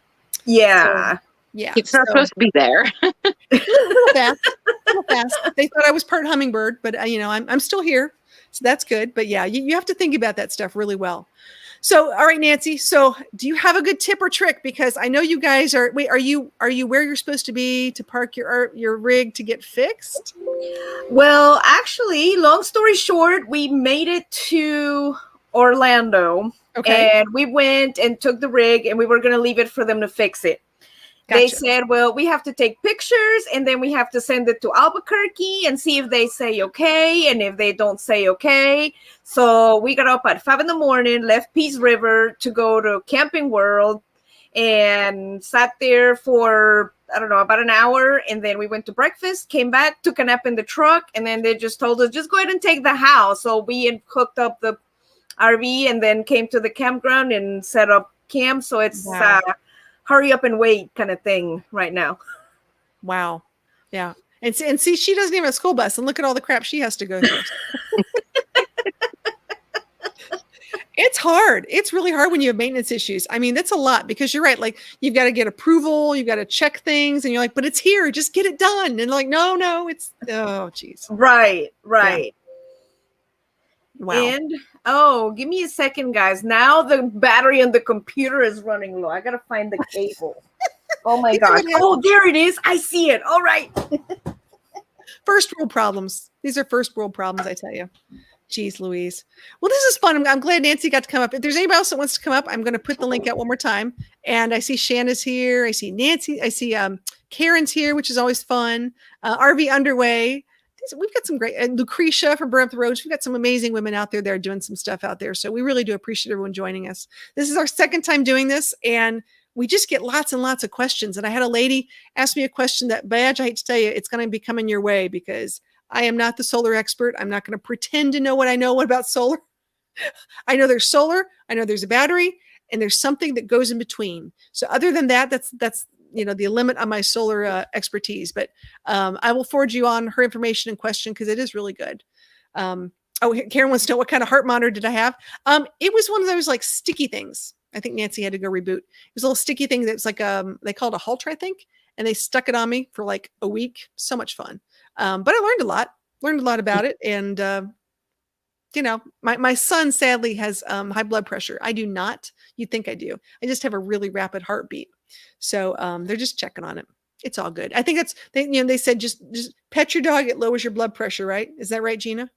Yeah. So, yeah. It's not supposed to be there. a little fast. They thought I was part hummingbird, but I'm still here. So that's good. But yeah, you have to think about that stuff really well. So, all right, Nancy. So do you have a good tip or trick? Because I know you guys are you where you're supposed to be to park your rig to get fixed? Well, actually, long story short, we made it to Orlando. Okay. And we went and took the rig and we were going to leave it for them to fix it. Gotcha. They said, well, we have to take pictures and then we have to send it to Albuquerque and see if they say okay. And if they don't say okay. So we got up at 5 a.m, left Peace River to go to Camping World and sat there for, about an hour. And then we went to breakfast, came back, took a nap in the truck. And then they just told us, just go ahead and take the house. So we had hooked up the RV and then came to the campground and set up camp. So it's hurry up and wait kind of thing right now. Wow. Yeah. And see, she doesn't even have a school bus and look at all the crap she has to go through. It's hard. It's really hard when you have maintenance issues. That's a lot because you're right. Like you've got to get approval. You've got to check things and you're like, but it's here, just get it done. And like, no, it's, oh geez. Right. Yeah. Wow. And give me a second, guys. Now the battery on the computer is running low. I gotta find the cable. Oh my gosh. Oh, there it is. I see it. All right. First world problems. These are first world problems, I tell you. Geez, Louise. Well, this is fun. I'm glad Nancy got to come up. If there's anybody else that wants to come up, I'm going to put the link out one more time. And I see Shanna's here. I see Nancy. I see Karen's here, which is always fun. RV Underway. We've got some great, and Lucretia from Burn Up the Roads. We've got some amazing women out there that are doing some stuff out there. So we really do appreciate everyone joining us. This is our second time doing this, and we just get lots and lots of questions. And I had a lady ask me a question that, Badge, I hate to tell you, it's going to be coming your way because I am not the solar expert. I'm not going to pretend to know what I know about solar. I know there's solar. I know there's a battery, and there's something that goes in between. So other than that, that's the limit on my solar expertise. But I will forward you on her information and question because it is really good. Karen wants to know what kind of heart monitor did I have? It was one of those like sticky things. I think Nancy had to go reboot. It was a little sticky thing that's like they called it a halter, I think, and they stuck it on me for like a week. So much fun. But I learned a lot about it. And, my son sadly has high blood pressure. I do not. You'd think I do. I just have a really rapid heartbeat. So they're just checking on it. It's all good. I think they said just pet your dog. It lowers your blood pressure, right? Is that right, Gina?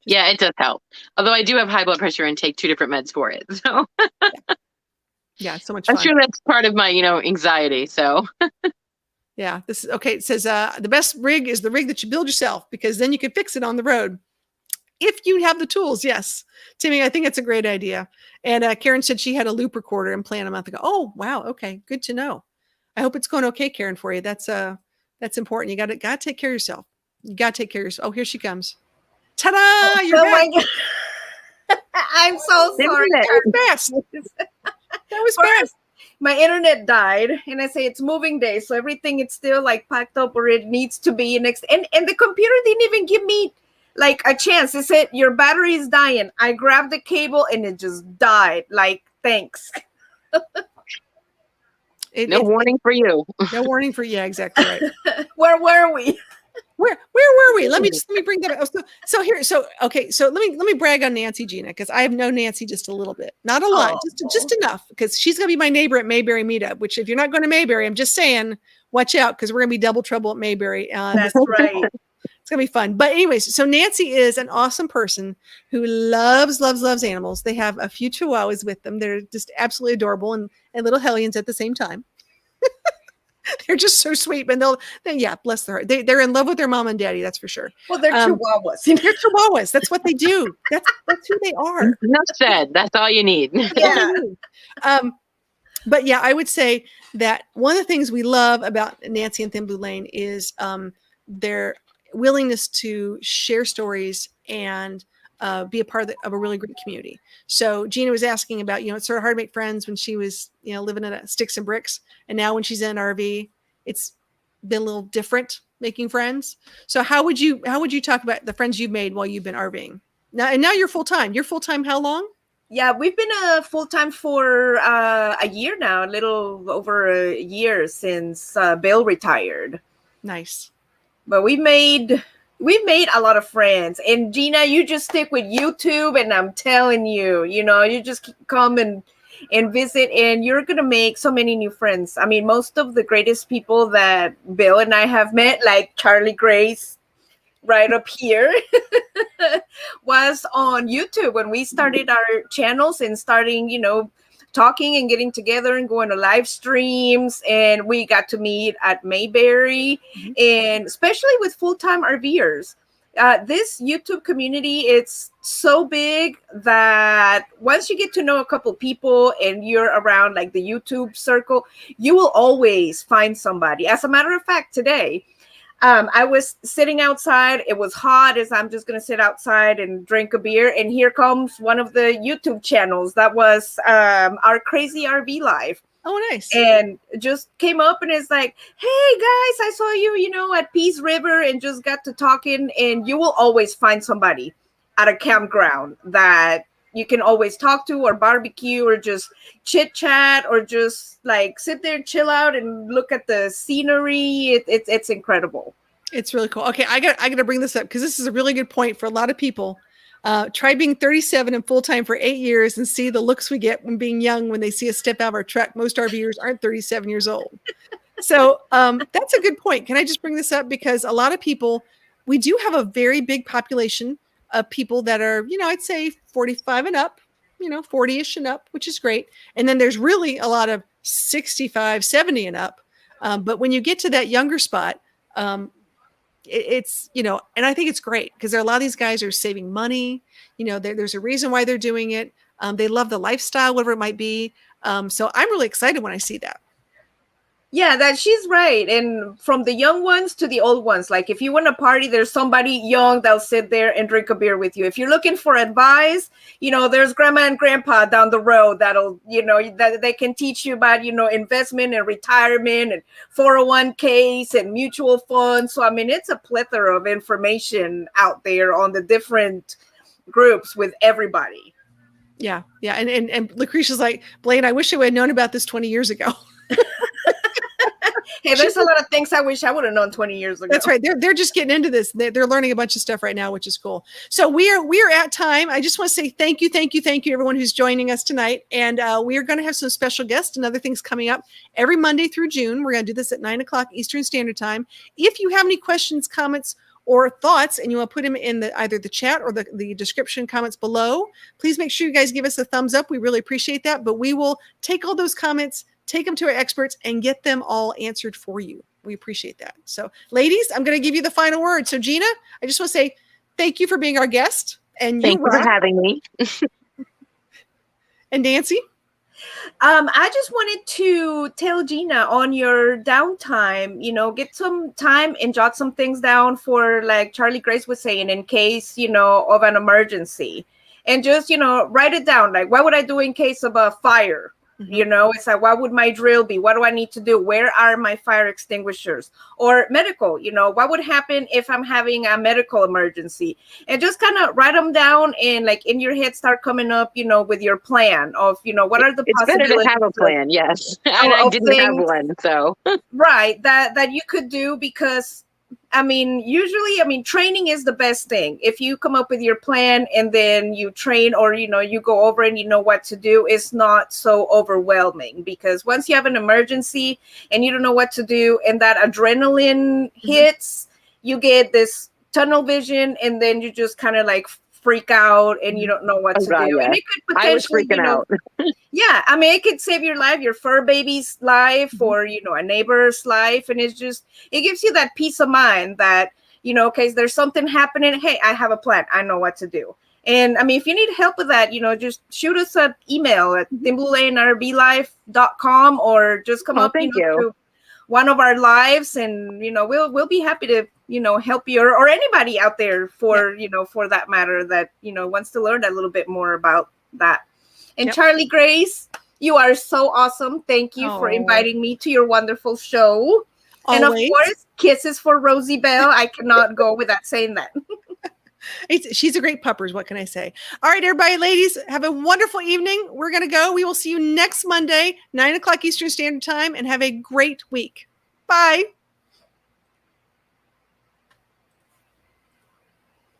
Yeah, it does help. Although I do have high blood pressure and take 2 different meds for it. So yeah, so much fun. I'm sure that's part of my, anxiety. So yeah, this is okay. It says the best rig is the rig that you build yourself because then you can fix it on the road. If you have the tools, yes. Timmy, I think it's a great idea. And Karen said she had a loop recorder and planned a month ago. Oh, wow. Okay. Good to know. I hope it's going okay, Karen, for you. That's important. You got to take care of yourself. You got to take care of yourself. Oh, here she comes. Ta-da! You're back. My God. I'm so sorry. That was fast. That was fast. My internet died, and I say it's moving day, so everything is still like packed up where it needs to be. And the computer didn't even give me like a chance. It said your battery is dying. I grabbed the cable and it just died. Like, thanks. No warning for you. No warning for you. Yeah, exactly right. Where were we? Where were we? Let me bring that up. So let me brag on Nancy, Gina, because I have known Nancy just a little bit, not a lot, just enough, because she's gonna be my neighbor at Mayberry meetup. Which, if you're not going to Mayberry, I'm just saying, watch out, because we're gonna be double trouble at Mayberry. That's right. It's gonna be fun. But anyways, so Nancy is an awesome person who loves animals. They have a few chihuahuas with them. They're just absolutely adorable and little hellions at the same time. They're just so sweet, and yeah, bless their heart. They're in love with their mom and daddy, that's for sure. Well, they're chihuahuas. They're chihuahuas. That's what they do. That's who they are. Enough said. That's all you need. Yeah. But yeah, I would say that one of the things we love about Nancy and Thin Blue Lane is their willingness to share stories and be a part of a really great community. So Gina was asking about, it's sort of hard to make friends when she was, living in sticks and bricks. And now when she's in an RV, it's been a little different making friends. So how would you talk about the friends you've made while you've been RVing? Now you're full-time. You're full-time how long? Yeah, we've been full-time for a year now, a little over a year since Bill retired. Nice. But we've made a lot of friends. And Gina, you just stick with YouTube, and I'm telling you, you just come and visit, and you're going to make so many new friends. I mean, most of the greatest people that Bill and I have met, like Charlie Grace, right up here, was on YouTube when we started our channels and starting, talking and getting together and going to live streams. And we got to meet at Mayberry, and especially with full-time RVers. This YouTube community, it's so big that once you get to know a couple people and you're around like the YouTube circle, you will always find somebody. As a matter of fact, today, I was sitting outside. It was hot, as I'm just going to sit outside and drink a beer. And here comes one of the YouTube channels that was our Crazy RV Live. Oh, nice. And just came up and is like, hey, guys, I saw you, at Peace River, and just got to talking. And you will always find somebody at a campground that you can always talk to, or barbecue, or just chit chat, or just like sit there and chill out and look at the scenery. It's incredible. It's really cool. Okay, I got to bring this up because this is a really good point for a lot of people. Try being 37 and full-time for 8 years and see the looks we get when being young when they see us step out of our truck. Most RVers aren't 37 years old. So that's a good point. Can I just bring this up? Because a lot of people, we do have a very big population of people that are, I'd say 45 and up, 40-ish and up, which is great. And then there's really a lot of 65, 70 and up. But when you get to that younger spot, it's, and I think it's great because there are a lot of these guys are saving money. There's a reason why they're doing it. They love the lifestyle, whatever it might be. So I'm really excited when I see that. Yeah, that she's right. And from the young ones to the old ones, like if you want to party, there's somebody young that'll sit there and drink a beer with you. If you're looking for advice, there's grandma and grandpa down the road that'll, that they can teach you about, investment and retirement and 401ks and mutual funds. So, I mean, it's a plethora of information out there on the different groups with everybody. Yeah. Yeah. And Lucretia's like, Blaine, I wish I would have known about this 20 years ago. Hey, there's a lot of things I wish I would have known 20 years ago. That's right. They're just getting into this. They're learning a bunch of stuff right now, which is cool. So we are at time. I just want to say thank you, everyone who's joining us tonight. And we are going to have some special guests and other things coming up every Monday through June. We're going to do this at 9:00 Eastern Standard Time. If you have any questions, comments, or thoughts, and you want to put them in either the chat or the description comments below, please make sure you guys give us a thumbs up. We really appreciate that. But we will take all those comments, take them to our experts, and get them all answered for you. We appreciate that. So, ladies, I'm going to give you the final word. So, Gina, I just want to say thank you for being our guest. And thank you for having me. And Nancy? I just wanted to tell Gina on your downtime, get some time and jot some things down for, like Charlie Grace was saying, in case, of an emergency. And just, write it down. Like, what would I do in case of a fire? It's like, what would my drill be? What do I need to do? Where are my fire extinguishers? Or medical, what would happen if I'm having a medical emergency? And just kind of write them down and, like, in your head start coming up, with your plan of, what are the It's better to have a plan, yes. And I didn't have one, so. Right, that you could do, because usually, training is the best thing. If you come up with your plan and then you train, or, you go over and you know what to do, it's not so overwhelming, because once you have an emergency and you don't know what to do and that adrenaline hits, you get this tunnel vision, and then you just kind of like freak out and you don't know what to do. Yeah. And it could potentially, I was freaking out. Yeah, it could save your life, your fur baby's life, or, a neighbor's life. And it gives you that peace of mind that, okay, there's something happening. Hey, I have a plan. I know what to do. And if you need help with that, just shoot us an email at thimblelanrvlife.com, or just come up to one of our lives, and, we'll be happy to, help you, or anybody out there for, for that matter, that, wants to learn a little bit more about that. And Charlie Grace, you are so awesome. Thank you for inviting me to your wonderful show. Always. And of course, kisses for Rosie Bell. I cannot go without saying that. She's a great puppers. What can I say? All right, everybody, ladies, have a wonderful evening. We're going to go. We will see you next Monday, 9:00 Eastern Standard Time, and have a great week. Bye.